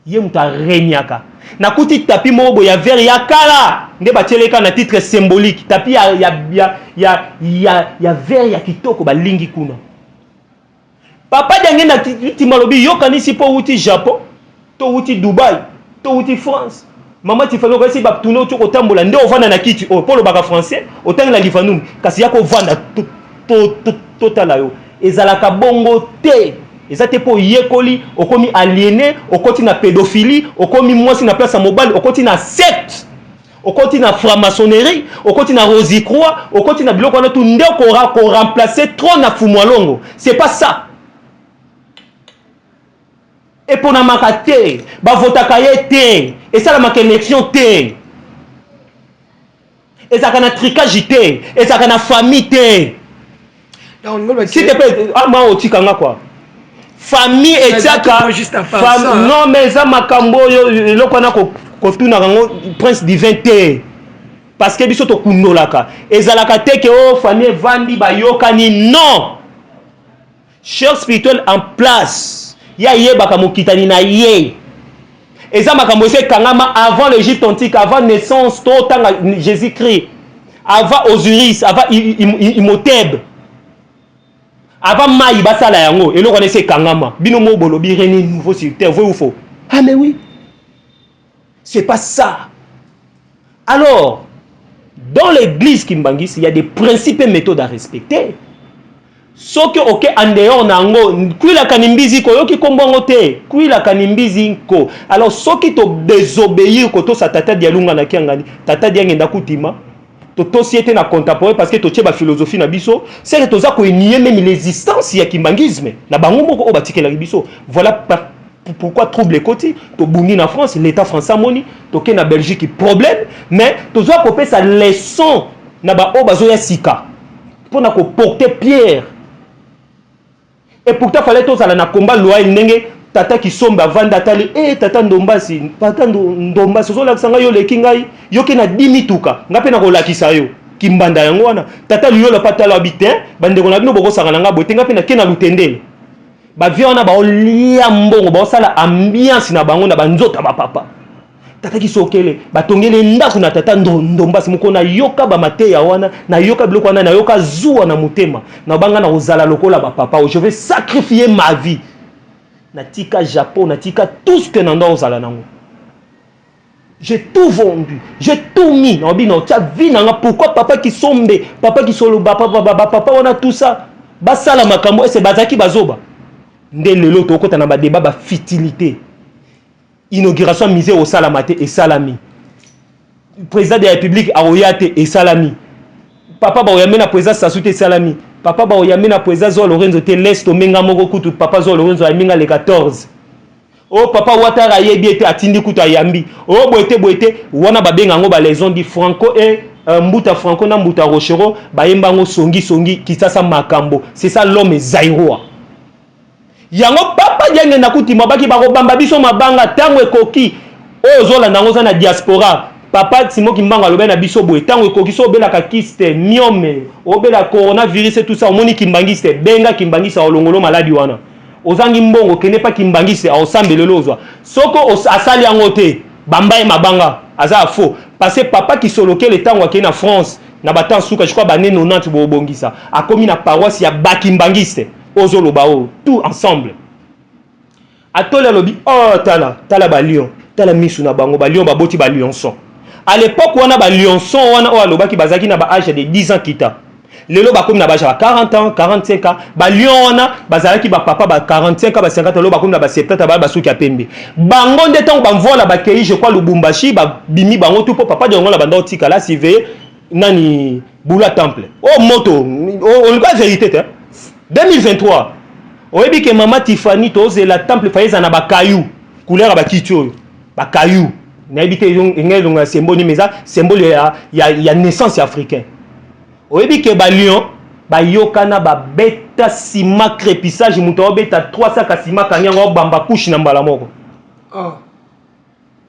Ye muta renyaka. Na kuti tapi mobo ya ver ya kala, nde bateleka na titre symbolique, tapi ya ver ya kitoko ba lingi kuna. Papa dange na kiti malobi yo kanisi po uti Japon, to uti Dubai, to uti France. Maman tu fais le récit baptuno tu otambola nde ovanda na kiti o polo baka français otanga na lifanum kasi yako vanda totala yo ezalaka bongo te ezate po yekoli okomi aliéné okoti na pédophilie okomi mwasi na place mobile okoti na secte okoti na franc-maçonnerie okoti na Rosicroix okoti na biloko na tout nde ko remplacer trop na fumwalongo c'est pas ça. Et pour na makate ba votaka yete et ça la ma connexion te et ça kana tricage te et ça kana famille te donc s'il te plaît moi otikanga quoi famille et tiaka non mais ça makambo yo lokona ko tuna ngo prince divin te parce que biso to kundolaka ezalaka te ke o famille vandi ba yokani non cher spirituel en place. Ya yebaka mokitani na ye eza makambo ese kangama avant l'Égypte antique avant naissance to tanga Jésus-Christ avant Osiris, avant Imhotep, avant Maï basala yango, et l'on connaissait Kangama, binomo bolobi reni nouveau sur terre, vrai ou faux? Ah mais oui, c'est pas ça. Alors, dans l'église Kimbangis, il y a des principes et méthodes à respecter. Ce que ok en dehors nango, kui la kanimbizi ko yoki kombongo te, kui la kanimbizi ko. Alors ce qui te désobéir ko to sa tata dialunga na kiangani, tata diangenda kutima. To société na contemporain parce que to tcheba philosophie na biso, c'est que toza ko nier même l'existence ya kimbangisme. Na bango moko o batike la biso. Voilà pourquoi trouble les côtés. To bungi na France, l'état français amoni, to ke na Belgique problème, mais toza ko pe sa leçon na ba o bazo ya sika. Pour na ko porter pierre. Et pourtant, il fallait tous aller na combat loi ndenge tata qui sombe vanda tali tata ndombasi tata ndombasi so la sanga yo le kingai yo ke na 10 mituka ngape na ko lakisa yo kimbanda yango wana tata liyo la patala habitin bande ko na bino boko sanga nga bote ngape na ke na lutendele ba viona ba olia mbongo ba sala ambiance na bango na banzota ba papa tata ki sokele batongele ndako na tata ndombasi moko na yoka ba mateya wana na yoka biloko wana na yoka zuwa na mutema na banga na ozala lokola ba papa je vais sacrifier ma vie na tika Japon na tika tout ce que nando ozala nango j'ai tout vendu j'ai tout mis na bino tia vie nanga pourquoi papa qui sombe papa qui solo papa wana tout ça basala makambo et c'est bazaki bazoba nde lelo to kota na ba débat ba futilité. Inauguration misée au Salamate et Salami. Président de la République a oyate et Salami. Papa ba oyame na président Sassoute Salami. Papa ba oyame na président Zo Lorenzo te l'Est menga moko kutu papa Zo Lorenzo aminga le 14. Oh papa Ouattara yebi ete atindi kutu ayambi. Oh boete wana ba benga ngo ba les ont dit Franco et Mbuta Franco na Mbuta Rochero ba yemba ngo songi kisasa makambo. C'est ça l'homme Zaïroa. Yango papa diange na kutima baki bako bamba biso mabanga tango ekoki ozola nango za na diaspora papa simo kimbanga lobe na biso boye tango ekoki so obela ka kiste miome obela coronavirus et tout ça omoni kimbangiste benga kimbangisa olongolo maladi wana ozangi mbongo kene pa kimbangise osambelelo ozwa soko asali yango te bamba e mabanga aza faux parce que papa qui soloke le tango akena France na batan suka je crois bané 90 bo bongisa akomi na paroisse ya bakimbangiste Ozolobao, tout ensemble. Atole lobi, oh tala ba lion, tala misu na bango ba lion ba boti ba lionson. À l'époque wana ba lionson wana o aloba ki bazaki na ba âge de 10 ans kita. Lelo ba comme na ba 40 ans, 45 ans, ba lion wana bazalaki ba papa ba 45 ans, ba 50 ans, lo ba comme na ba 70 ba suki apembe. Bango de temps ba vola ba kei je crois Lubumbashi ba bimi bango tout pour papa de ngola banda otika la sive nani Bula Temple. Oh moto, on pas vérité hein. 2023 oyebi ke mama Tiffany toze la temple faïza na ba caillou couleur ba kitio ba caillou na ebité ngelo symbole mais ça symbole ya naissance africain oyebi ke ba lion ba yokana ba beta sima crépissage muto obeta 300 kasima kanyango bamba couche na mbala moko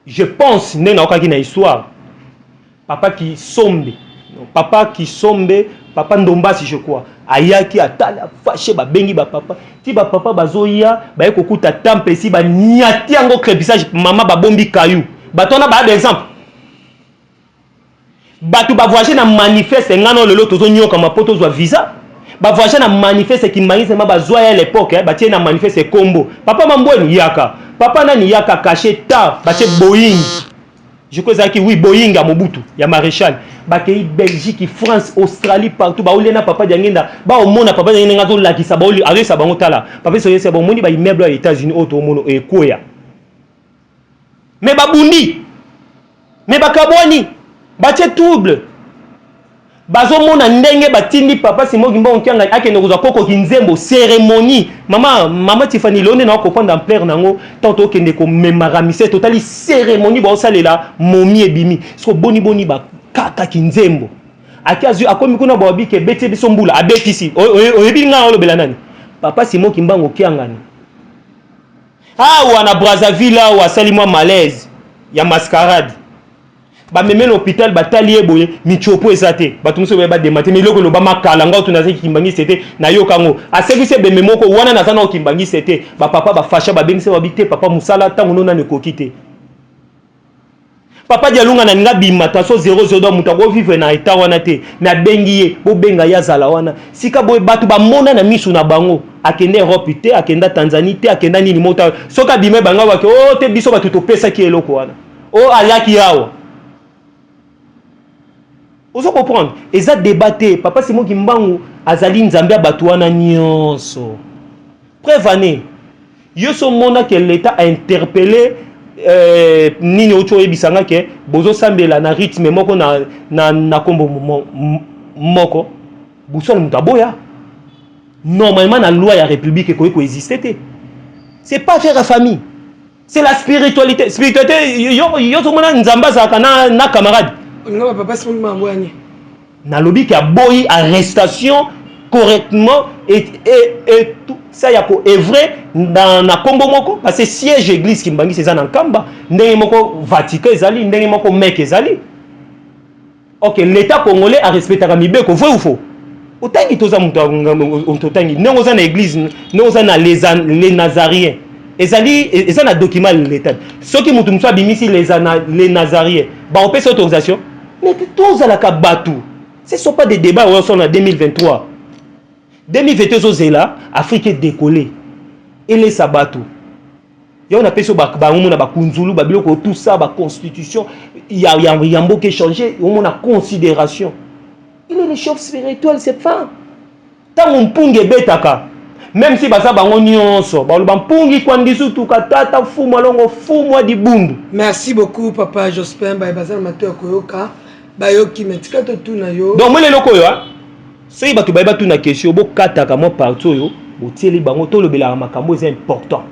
je pense nena okaki na histoire papa qui sombe papa Ndombasi je crois ayaki atala fâché ba bengi ba papa ti ba papa bazoya ba ekokuta temple si ba niati yango crépissage mama ba bombi caillou batona ba exemple batu ba voyager na manifeste ngano lelo tozo nyoka mapoto zwa visa ba voyager na manifeste ki maïs ma ba zoya à l'époque ba tie na manifeste kombo papa mambweni yaka papa nani yaka caché ta ba tie Boeing. Je crois que oui, Boeing à Mobutu, il y a Maréchal. Bakei Belgique, France, Australie, partout. Ba olena papa diangenda. Ba omona papa diangenda ngazo la kisa ba oli avec sa bango tala. Papa soye c'est bon moni ba immeuble aux États-Unis auto mono e koya. Mais ba bundi. Mais ba kabwani. Ba tie trouble. Bazo mona ndenge batindi papa simo gimba onkianga akende kozwa koko kinzembo cérémonie mama Tiffany lone na comprendre en plaire nango tanto kende ko memaramise totali cérémonie ba osalela momi ebimi so boni ba kaka kinzembo akiazu akomi kuna ba bike beti biso mbula abetisi oyebi nga olobela nani papa simo kimbango kiangani wana Brazzaville wa salimwa malaise ya mascarade ba meme l'hôpital batali eboye michopo ezate batumso ba demate mais loko lo ba makala nga tunaze kimbangi c'était na yokango a service be memoko wana na tana kimbangi c'était ba papa ba fasha ba bengise ba bité papa musala tango nona ne kokite papa dialunga na nga bimata so 00 do mutako vivre na état wana te mais abengi ye bo benga ya zala wana sika boy batu ba mona na misu na bango akende Europe te akenda Tanzanie te akenda nini mota soka bime banga wake oh te biso batu to pesa ki eloko wana oh ayaki yawo ozo comprendre eza débatté papa Simon Kimbangu azali nzambe ya batu wana nyonso preuve année yo so mona que l'état a interpellé nini ocho ebisanga ke bozo sambela na rythme moko na kombo moko busol mutaboya normalement la loi ya république ko exister c'est pas faire la famille c'est la spiritualité yo to mona nzamba za kana na camarade on papa Simon Mambwani na lobby ki a boyi arrestation correctement et tout ça ya ko est vrai dans na Congo moko parce que siège église qui mbangi c'est ça na Kamba ndenge moko Vatican ezali ndenge moko mec ezali OK l'état congolais a respecté la mibeko vrai ou faux otangi toza muto otangi ndenge oza na église ndenge oza na les nazariens ezali eza na document l'état soki mutu muso abimisi les nazariens ba opesa autorisation mais toza la kabatu ce sont pas des débats où on est en 2023 2022 zozela Afrique est décollée et les sabato on appelle ça bango na bakunzulu babiloko tout ça ba constitution il y a mboke changer on a considération il est le chef spirituel c'est pas tant mpunge betaka même si basa bango nyonso ba mpungi kwa ndisu tukatata fumu alongo fumu di bundu. Merci beaucoup papa Jospin ba bazal mateur koyoka bayoki metika to tuna yo donc moi les loko yo soki bato bayeba tuna question bokataka mo partout oyo botieli bango tolobelaka makambo eza important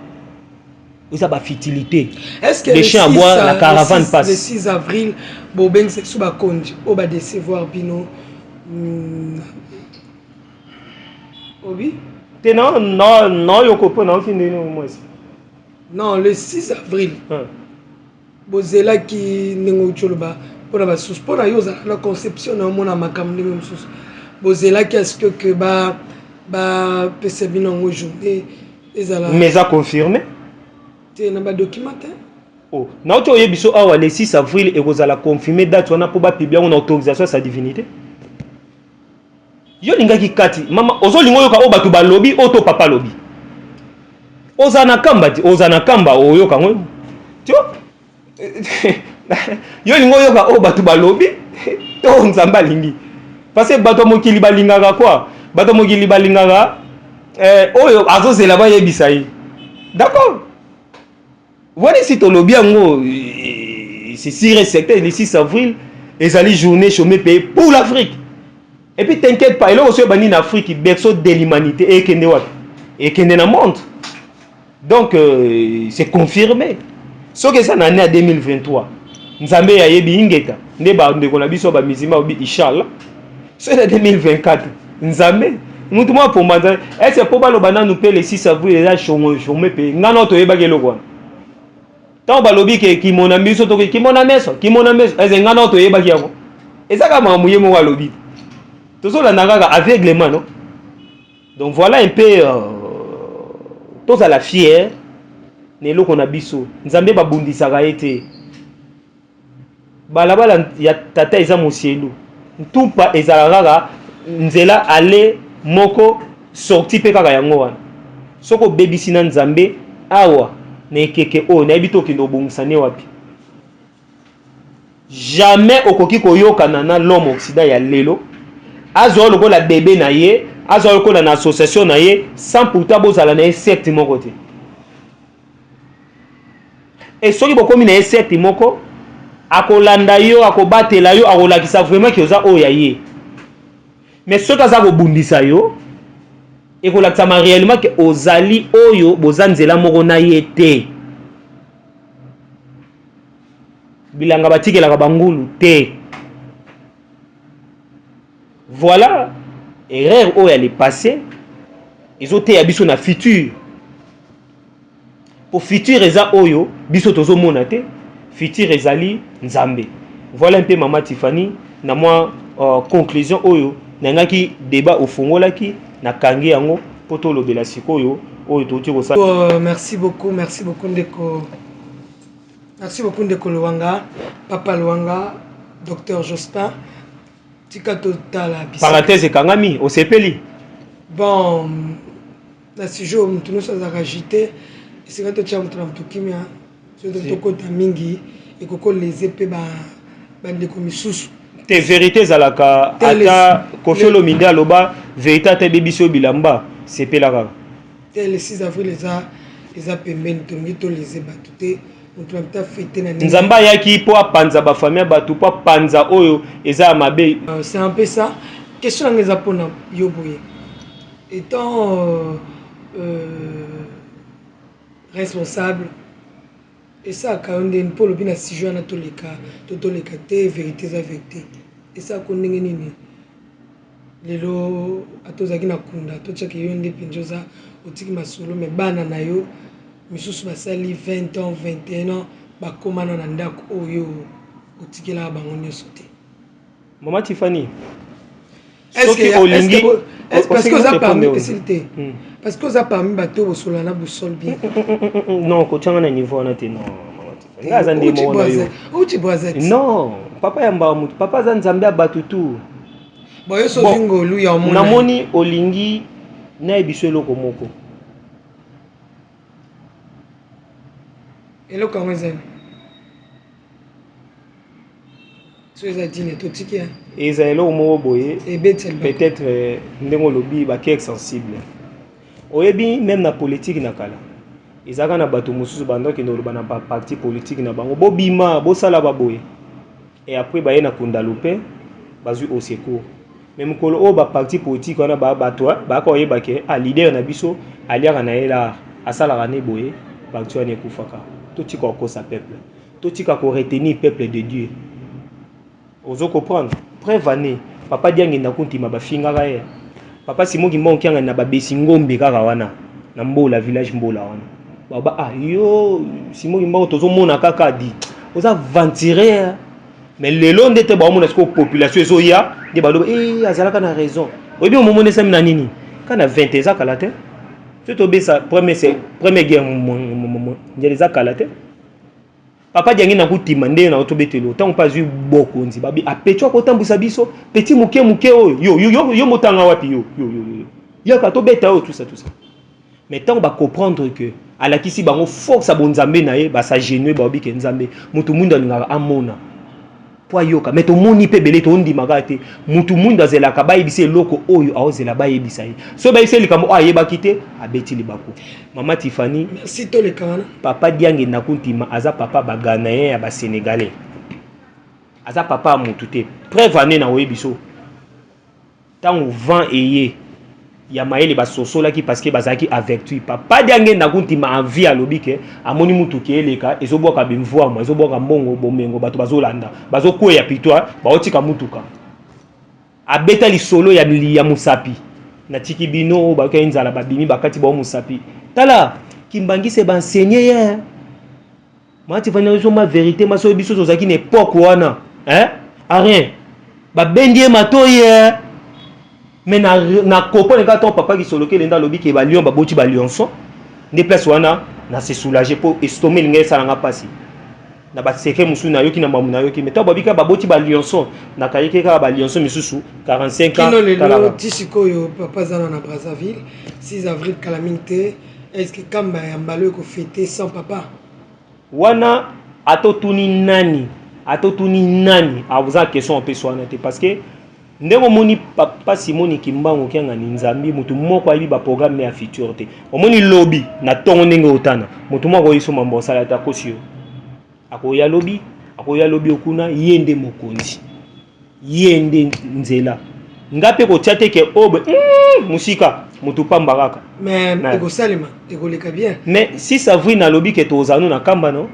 eza bafutilité. Est-ce que les chiens à boire la caravane passe le 6 avril bobeng c'est sous bakonzi o ba décevoir bino obi te non yo ko pona fini no moi non le 6 avril bozela ki ningo choloba pour la sous pour la yoza la conception na mona makambo même sous bozela qu'est-ce que ba pese bino ngo journée ezala mais ça confirmé te na ba documentaire oh na oto yebiso awa le 6 avril et kozala confirmer date wana pour ba publier une autorisation à sa divinité yo lingaki kati mama ozo lingo yoka o batu ba lobby auto papa lobby ozana kamba ti ozana kamba oyoka ngo tu yo lingo yoka o batu ba lobby to nzamba lingi parce que bato mokili balingaka quoi bato mokili balingaka oyo azozela ba yebisa yi d'accord voilà si to lobby ngo c'est sûr et certain le 6 avril ezali journée chômée payée pour l'Afrique. Et puis t'inquiète pas, il y a aussi en Afrique, berceau de l'humanité, et qu'il y a un monde. Donc, c'est confirmé. Ce que ça en année 2023, nous avons eu un ingeta, nous avons eu un biso ba mizima obi inshallah. C'est 2024, nous avons nous moi pour moi, est-ce que pour le banana nous paye le 6 avril là chômé payé. Ngana to yeba ke lokwa. Tant ba lobi ke ki mon ami so to ki mon ami so, est-ce ngana to yeba ke yako. Et ça kama muye mo wa lobi. Tout ça, aveuglement, non? Donc voilà un peu tous à la fière. Nelo qu'on a biso. Nzambe babundi sagaete. Balabala ya tata eza mosielu. Ntupa ezalaraga nzela ale moko sorti pe kaka yango wana. Soko bebisi na nzambe awa na ekeke o na ebito kindo bongisane wapi. Jamais okoki koyokana na l'homme occident ya lelo. Azo loko la bébé na ye, azo loko na association na ye, sans pourtant bozala na secte moko te. Et soki bokomi na secte moko, akolanda yo, akobatela yo, akolakisa vraiment que oza oya ye. Mais soki aza ko bundisa yo, ekolakisa ma réellement que ozali oyo bozanzela moko na ye te. Bilanga batikela ka bangulu te. Voilà, erreur où elle est passée. Ils ont été habitués na futur. Pour futur eza oyo, biso tozo monate, futur ezali nzambe. Voilà un peu maman Tiffany, na moi conclusion oyo, nangaki débat au fongolaki na kangi yango poto lobela sikoyo oyo toti ko sa. Merci beaucoup Ndeko Merci beaucoup Ndeko Luanga, Papa Luanga, Docteur Jospin. Tika total parenthèse kangami au sepeli. Bon, na sujet où nous sommes agité, c'est quand tu as montré un truc kimia, c'est de ton côté mingi et que les épées de commissus. Tes vérités à la ka ata kofelo minda loba vérité te bibiso bilamba c'est pelaka. Le 6 avril les a pemben to les ébatuté. Nzamba yaki po panza ba famille batu po panza oyo eza mabe. C'est un peu ça. Question les apona yoboye. Étant responsable et ça quand on est pour le bien si je na tous les cas te vérité za vérité et ça ko ndenge nini lelo atozaki na kunda to tchaki yo ndé pinjoza otiki masolo me bana na yo misusu basali 20 ans 21 ans bakomana na ndako oyo otikela bango nyonso te. Maman Tiffany, est-ce que vous avez parmi parce que vous avez parmi bateau sur la boussole bien non ko tchanga na niveau na te non Maman Tiffany ngaza ndemo na yo uti boisette non papa yamba mutu papa za nzambe abatutu boyo so vingo lu ya omona namoni olingi na ebiso eloko moko. Et le Cameroun, so ils ont dit ne totiki hein. Et ils ont mo boye. Et Bethel. Peut-être ndengo lobi ba qui sensible. Oyebi même na politique na kala. Ils ont na bato mususu bando ki no bana ba parti politique na bango bobima bo sala ba boye. Et après ba yena kunda lope bazu au secours. Même kolo o ba parti politique wana ba bato ba ko yeba ke a leader na biso aliaka na ela asala ne boye parti wana ekufaka. Tout ce qu'on cause à peuple, tout ce qu'on retenir peuple de Dieu. Ozo comprendre. Prévané. Papa diangi na kunti ma ba finga rae. Papa simo ki monki anga na ba besingombe kaka wana. Na mbola village mbola wana. Baba ah yo simo ki moko tozo mona kaka di. Oza ventirer. Mais le long de te ba mona sko population ezo ya, de ba lo azalaka na raison. Obi mo mona sami na nini? Kana 20 ans kala te. C'est au ça première guerre njeleza kalate papa diangi na kutimande na otobetelo tant pas eu beaucoup nzi babi apetwa ko tambusa biso petit muke yo motanga wapi yo ka tobeta tout ça mais tant ba comprendre que ala kisi bango force abonzambe na ye ba sa genou ba obi ke nzambe mutu munda ngaka amona po yoka mais to moni pe belé to ndimaka te mutu munda zela ka bayebise loko oyo aozela bayebisa ye so bayise likambo ayeba kite abeti libako. Maman Tiffany merci to le kana papa diangi na kuntima aza papa bagana ye ya ba sénégalais aza papa mutu te prévané na oyebiso tant vent eye ya maele ba sosola ki parce que bazaki averti papa diangi na kuntima envie alobi ke amoni mutu ki eleka ezoboka bimvwa mo ezoboka mbongo bomengo bato bazolanda bazokoya pitwa baotika mutuka abeta li solo ya musapi na tiki bino ba ka nzala babimi bakati ba musapi tala kimbangi se ba enseigner ya mati fanya zo ma vérité ma so biso tozaki na époque wana hein a rien ba bendie matoye mais na comprendre quand ton papa qui solo ke lenda lobi ke ba lion ba boti ba lionson ne place wana na se soulager pour estomer linga ça nga passer na ba secret musu na yoki na mamu na yoki mais to babika ba boti ba lionson na kayeke ka ba lionson misusu 45 ans kino tisiko yo papa zana na Brazzaville 6 avril calamité est-ce que kamba ya mbalo ko fêter sans papa wana atotuni nani abuza question pe so na te parce que ndeko moni papa Simoni Kimbango kianga ni nzambi mutu moko ayibi ba programme ya futur te omoni lobby na tongo ndenge otana mutu moko yiso mambo sala ta kosio akoya lobby okuna yende mokonzi yende nzela ngape ko tiate ke obe musika mutu pamba kaka mais ego salima ego leka bien mais 6 avril na lobby ke tozano na kamba no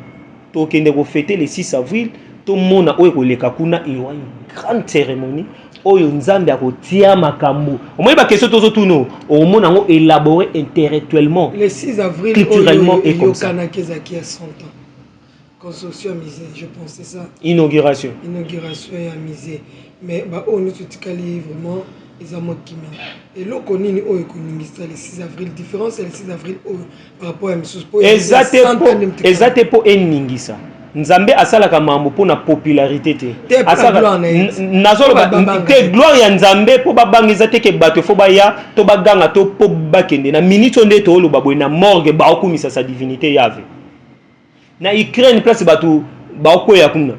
to kende ko fêter le 6 avril to mona oyo ko leka kuna une grande cérémonie oyo nzambe akotia makambo omoyi ba question tozo tuno omona ngo élaborer intellectuellement le 6 avril culturellement et comme ça Kezaki a 100 ans construction à misé je pensais ça inauguration à misé mais bah on nous tutikali vraiment ils ont moqué et loko nini oyo koningisa le 6 avril différence c'est le 6 avril par rapport à Misusu exactement po eningisa Nzambe asalaka mambo pour na popularité te. Nazoloba te gloire ya Nzambe po babangisa te ke bato fo baya to baganga to po bakende na minute onde to lo baboy na morgue ba okumisa sa divinité yave. Na Ukraine place bato ba okoya kuna.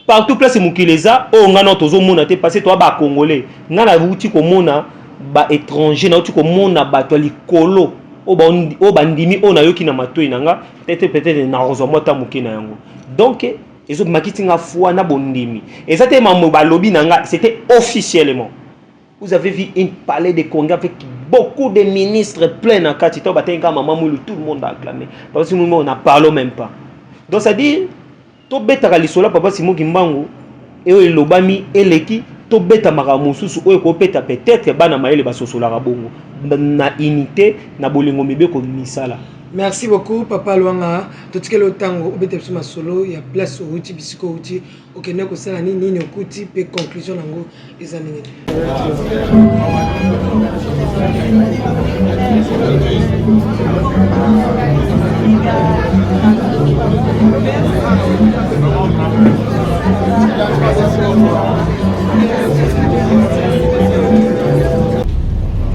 Partout place mukileza o ngana tozo mona te passer to ba congolais. Ngana wuti ko mona ba étranger na wuti ko mona bato likolo. O bandimi o na yoki na matoi nanga peut-être na rozomwa ta mukina yango. Donc ils ont makitinga foi na bondimi. Et ça te mambo ba lobby nanga, c'était officiellement. Vous avez vu un palais de Congrès avec beaucoup de ministres pleins en katito batenga maman moulu, tout le monde a acclamé. Parce que nous on n'a parlé même pas. Donc ça dit to beta lisola papa Simon Kimbangu et o lobami eleki to beta maramususu o ko peta peut-être bana maele basosola rabongo na unité na bolingo mibeko misala. Merci beaucoup Papa Luanga. Tout ce que le tango obete suma solo ya place outi bisiko outi okene ko sala nini ni okuti pe conclusion nango ezamini.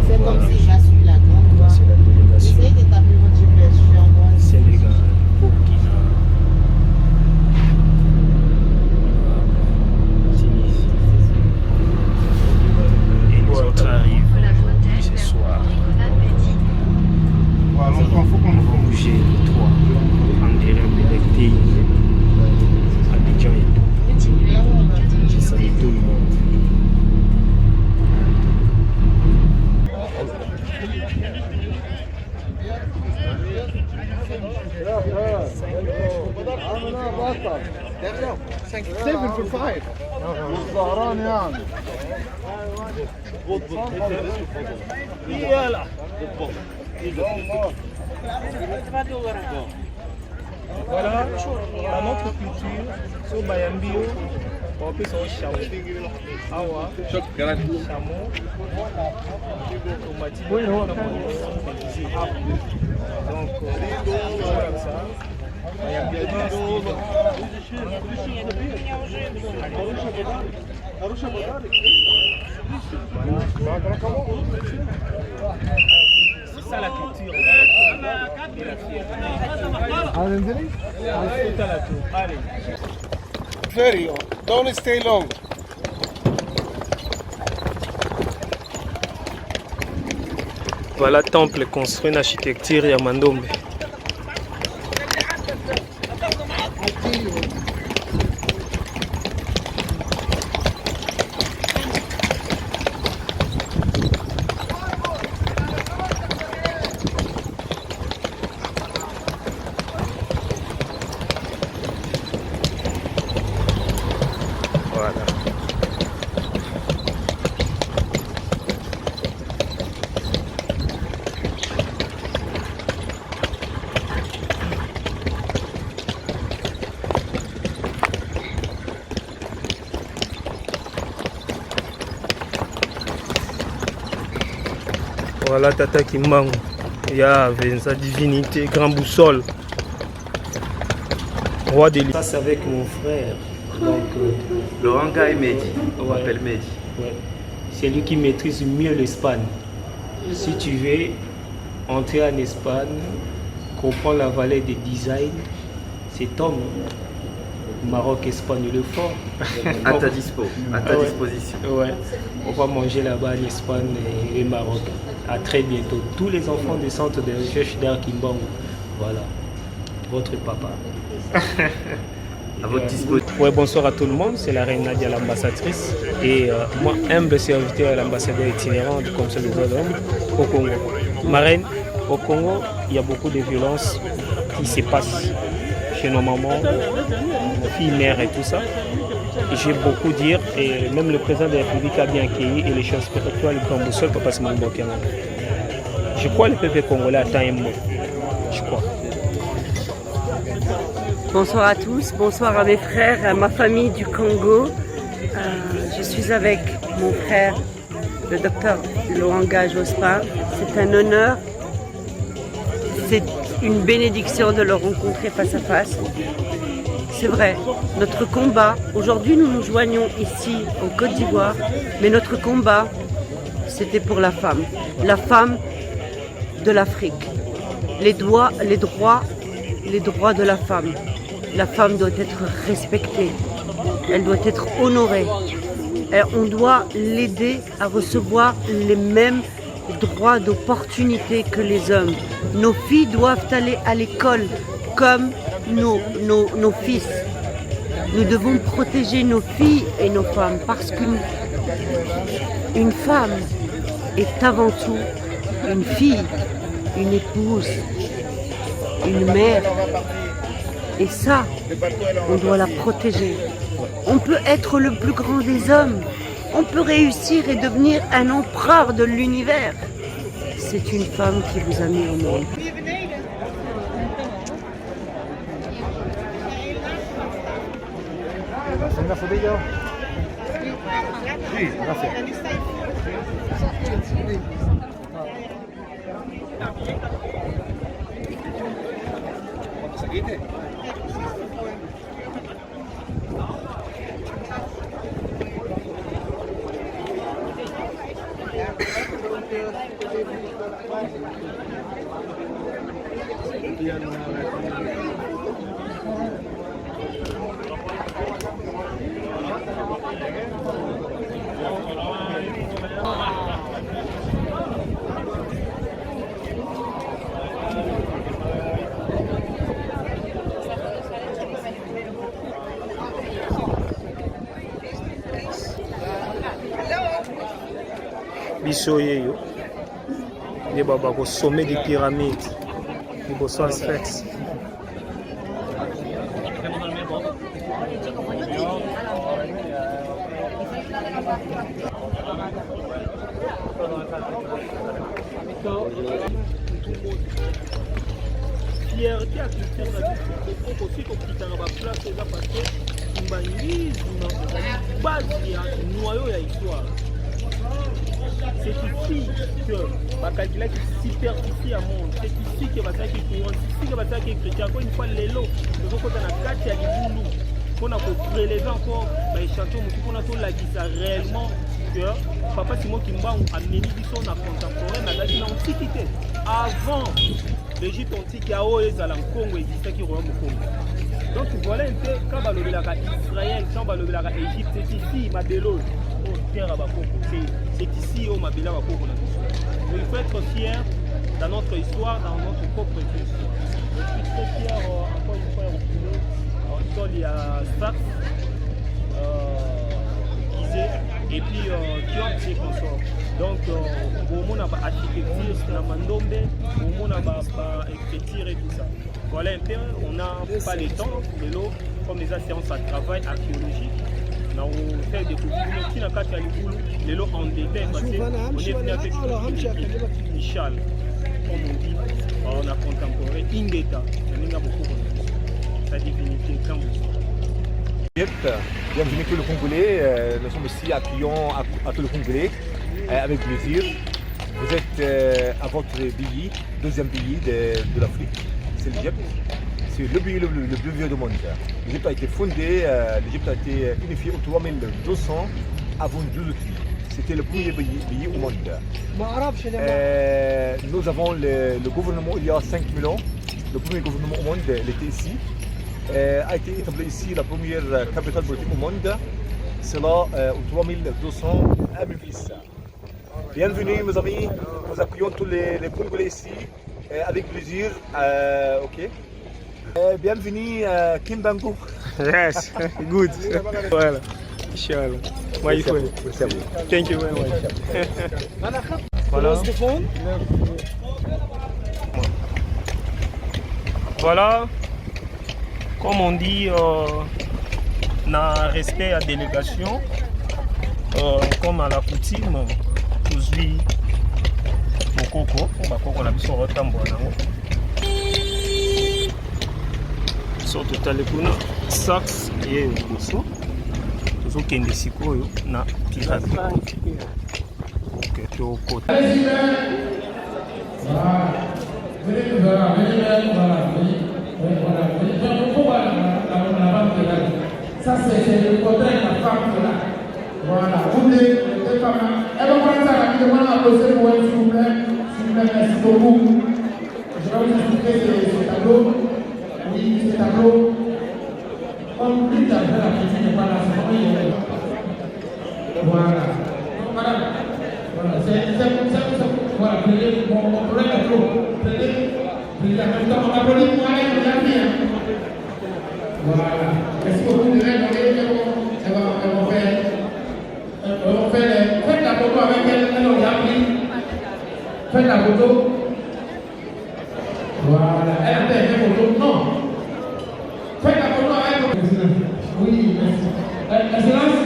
C'est comme si j'ai suivi la grande voie. C'est la délégation. Essayez d'établir votre GPS sur Sénégal, Burkina, Tunisie. Et les autres arrivent ce soir. Il faut bouger les trois. Prendre des rêves Abidjan et tout. Je salue tout le monde. Seven for five. Voilà, dans notre culture, sur Bayambio, on peut son chameau. Awa, chameau, automatique. Donc, comme ça. C'est ça la culture et la fierté. Allez. Very. Don't stay long. Voilà temple construit en architecture ya Mandombe. Voilà. Voilà Tata Kimbangu, il y a sa divinité, grand boussole, roi des livres. Ça c'est avec mon frère, donc Laurent et Mehdi, on m'appelle Mehdi. Ouais. C'est lui qui maîtrise mieux l'Espagne. Si tu veux entrer en Espagne, comprendre la valeur des designs, c'est Tom. Maroc, Espagne, le fort. À ta dispo, à ta disposition. Ouais. On va manger là-bas en Espagne et Maroc. À très bientôt. Tous les enfants des centres de recherche d'art Kimbangu. Voilà. Votre papa. À votre disposition. Ouais, bonsoir à tout le monde. C'est la reine Nadia, l'ambassadrice. Et moi, humble serviteur à l'ambassadeur itinérant du Conseil des droits de l'homme au Congo. Ma reine, au Congo, il y a beaucoup de violences qui se passent chez nos mamans, nos filles, mères et tout ça. J'ai beaucoup à dire, et même le président de la République a bien accueilli, et les chefs spirituels, le grand boussole, Papa Simon Bokiana. Je crois que le peuple congolais attend un mot. Je crois. Bonsoir à tous, bonsoir à mes frères, à ma famille du Congo. Je suis avec mon frère, le docteur Luanga Jospin. C'est un honneur, c'est une bénédiction de le rencontrer face à face. c'est vrai, notre combat, aujourd'hui nous nous joignons ici en Côte d'Ivoire, mais notre combat, c'était pour la femme de l'Afrique. Les droits de la femme. La femme doit être respectée, elle doit être honorée. Et on doit l'aider à recevoir les mêmes droits d'opportunité que les hommes. Nos filles doivent aller à l'école comme nos fils. Nous devons protéger nos filles et nos femmes parce qu'une femme est avant tout une fille, une épouse, une mère. Et ça, on doit la protéger. On peut être le plus grand des hommes. On peut réussir et devenir un empereur de l'univers. C'est une femme qui vous a mis au monde. biso yeyo nde babako sommet des pyramides liboso ya Sphinx. Fierté à culture na biso aussi kokitana ba place eza parce que humanisme base ya noyau ya histoire. C'est ici que Bakadila qui superficie à monde. C'est ici que Bataki courant, c'est ici que Bataki chrétien. Encore une fois, l'élo, le gros côté de la carte, il y a des boulous. On a prélevé encore les châteaux, on a tout là qui ça réellement que Papa Simon Kimba a mené son contemporain à l'Antiquité. Avant l'Égypte antique, il y a un Congo existait qui royaume au Congo. Donc voilà un peu quand on va Israël, quand on va l'Égypte, c'est ici, Mabelo. C'est ici au Mabila Bakoko. Il faut être fier dans notre histoire, dans notre propre histoire. Je suis très fier, encore une fois, au sol, il y a Sfax, Gizé, et puis Kiok et consorts. Donc, on a l'architecture, la Mandombe, on a l'écriture et tout ça. Voilà un peu, on n'a pas le temps, mais là, comme les séances à travail archéologique, on fait découvrir qui n'a pas les lots en détail parce qu'on est venu avec Michal, comme on dit, on a contemporain Ingeta, on a beaucoup de sa divinité quand vous. Bienvenue tous les Congolais, nous sommes ici accueillants à tous les Congolais avec plaisir. Vous êtes à votre pays, deuxième pays de l'Afrique, c'est l'Égypte. C'est le pays le plus vieux du monde. L'Égypte a été fondée, l'Égypte a été unifiée en 3200 avant Jésus-Christ. C'était le premier pays au monde. Nous avons le gouvernement il y a 5000 ans. Le premier gouvernement au monde était ici. A été établi ici la première capitale politique au monde. C'est là en 3200 à Memphis. Bienvenue mes amis, nous accueillons tous les Congolais ici avec plaisir. Ok. Bienvenue à Kimbangu. Yes, good. Voilà. Inshallah. Thank you very much. Voilà. Voilà. Comme on dit, dans respect à la délégation, comme à la coutume, aujourd'hui, au Coco, on a besoin de retambour. So totale kuna sax ye boso tozokende sikoyo na pyramide ok tokota Voilà. Ça, c'est le portrait de la femme qui est là. Voilà, vous les deux femmes. Elle va prendre ça rapidement à poser pour elle, s'il vous plaît. S'il vous plaît, merci beaucoup. Je vais vous expliquer ce tableau. Oui, ce tableau. Comme plus tard, la petite n'est pas là, c'est comment il est. Voilà. Madame. Voilà, voilà, prenez mon problème est trop. Prenez en même temps, on applaudit pour elle, on l'a bien. Voilà. Merci beaucoup de elle, elle va faire. Faites la photo avec elle, elle on l'a pris. Faites la photo. Voilà, elle a fait une photo. Non. Faites la photo avec elle. Oui, merci. Excellence.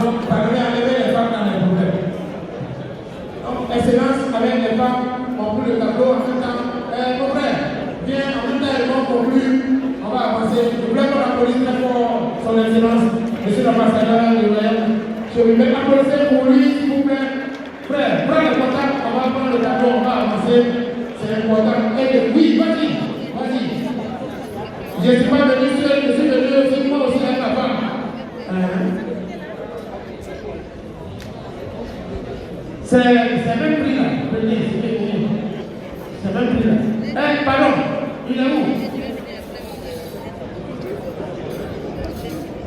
Donc, parlez avec les femmes dans les problèmes. Donc, excellence avec les femmes, on prit le tableau en même temps. Mon frère, viens, en même temps, ils vont conclure. On va avancer. Je voulais qu'on applaudisse très fort son excellence, monsieur l'ambassadeur du royaume. Je vais mettre applaudisser pour lui, s'il vous plaît. Frère, prends le contact, on va prendre le tableau, on va avancer. C'est important. Et oui, vas-y. Je ne suis pas venu seul, je suis venu aussi, moi aussi avec ma femme. C'est même prix là, c'est même prix là. Pardon, il est où?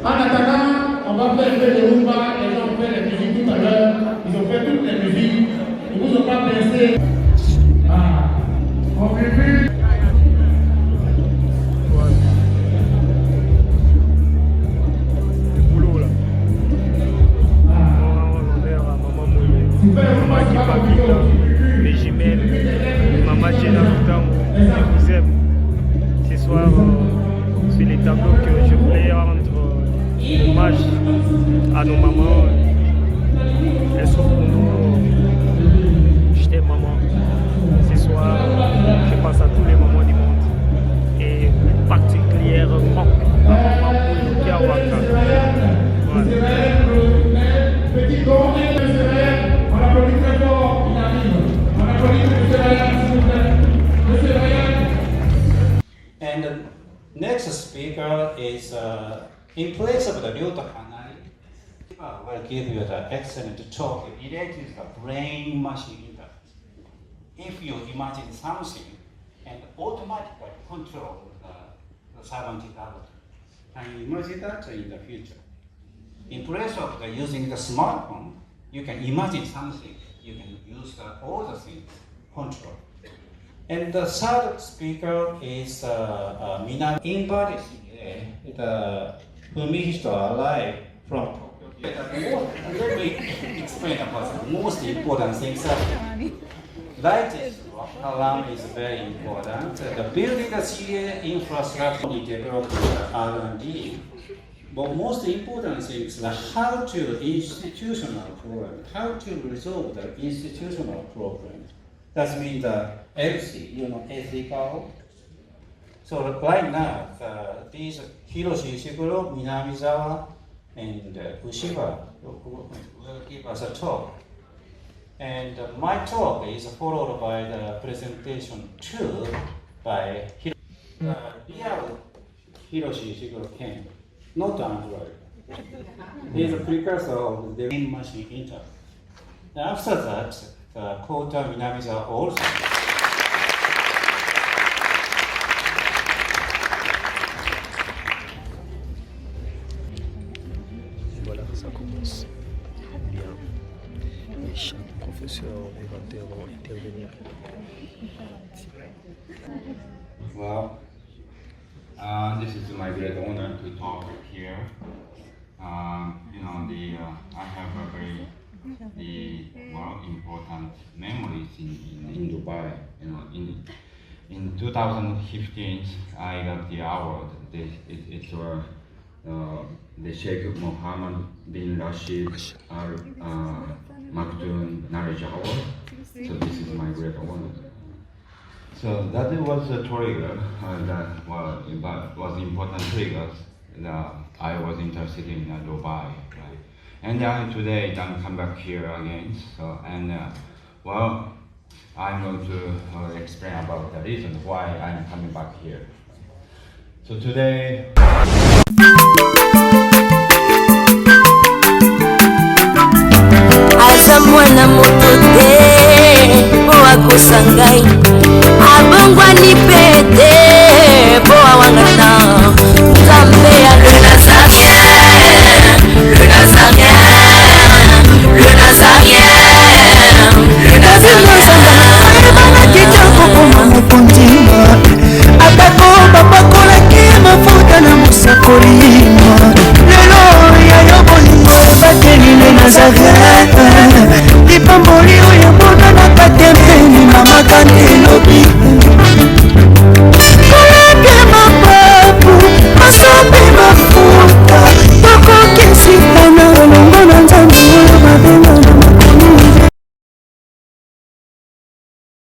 En attendant, on va faire un peu de rumba, les gens ont fait les musiques tout à l'heure, ils ont fait toutes les musiques, ils ne vous ont pas pensé. On fait plus. Mes jumelles, Maman Jenna ce soir, sur les tableaux que je voulais rendre hommage à nos mamans. Elles sont pour nous. Je t'aime maman. Ce soir, je pense à tous les mamans du monde. Et particulièrement à maman pour Kiawaka. On applaudit très fort, il arrive. On applaudit M. Ryan, s'il vous plaît. M. Ryan. And the next speaker is in place of the Ryota Kanai. Will give you the excellent talk related to the brain machine interface. If you imagine something and automatically control the semantic algorithm, can you imagine that in the future? In place of using the smartphone, you can imagine something, you can use all the things, control. And the third speaker is Minami embodies the Fumihisto alive from Tokyo. Let me explain about the most important things. Light alarm is very important. The building the CA infrastructure developed R&D. But most important thing is how to institutional problem, how to resolve the institutional problem. That means the LC, ethical. So right now, these Hiroshi Ishiguro, Minamizawa, and Ushiba will give us a talk. And my talk is followed by the presentation 2 by real Hiroshi Ishiguro came. Not Android. He is a precursor of the brain machine interface. After that, Kota Minamizawa also. Voilà, ça commence bien. Et chaque professeur vont intervenir. Well, this is my great honor to talk here. I have a very important memories in Dubai. In 2015, I got the award. It was the Sheikh Mohammed bin Rashid Al Maktoum Knowledge Award. So this is my great honor. So that was a trigger that was important trigger that I was interested in Dubai, right? And then today, then come back here again. So I'm going to explain about the reason why I'm coming back here. So today. Aza mwana moto te po akosa ngai abongwani pete po awangata Nzambe ya le Nazarien, le Nazarien, le Nazarien, le Nazarien. Kitoko koma mokondima atako bapakolaki mafuta na mosakolima lelo ya yo bolingo bakelile Nazareth lipamboli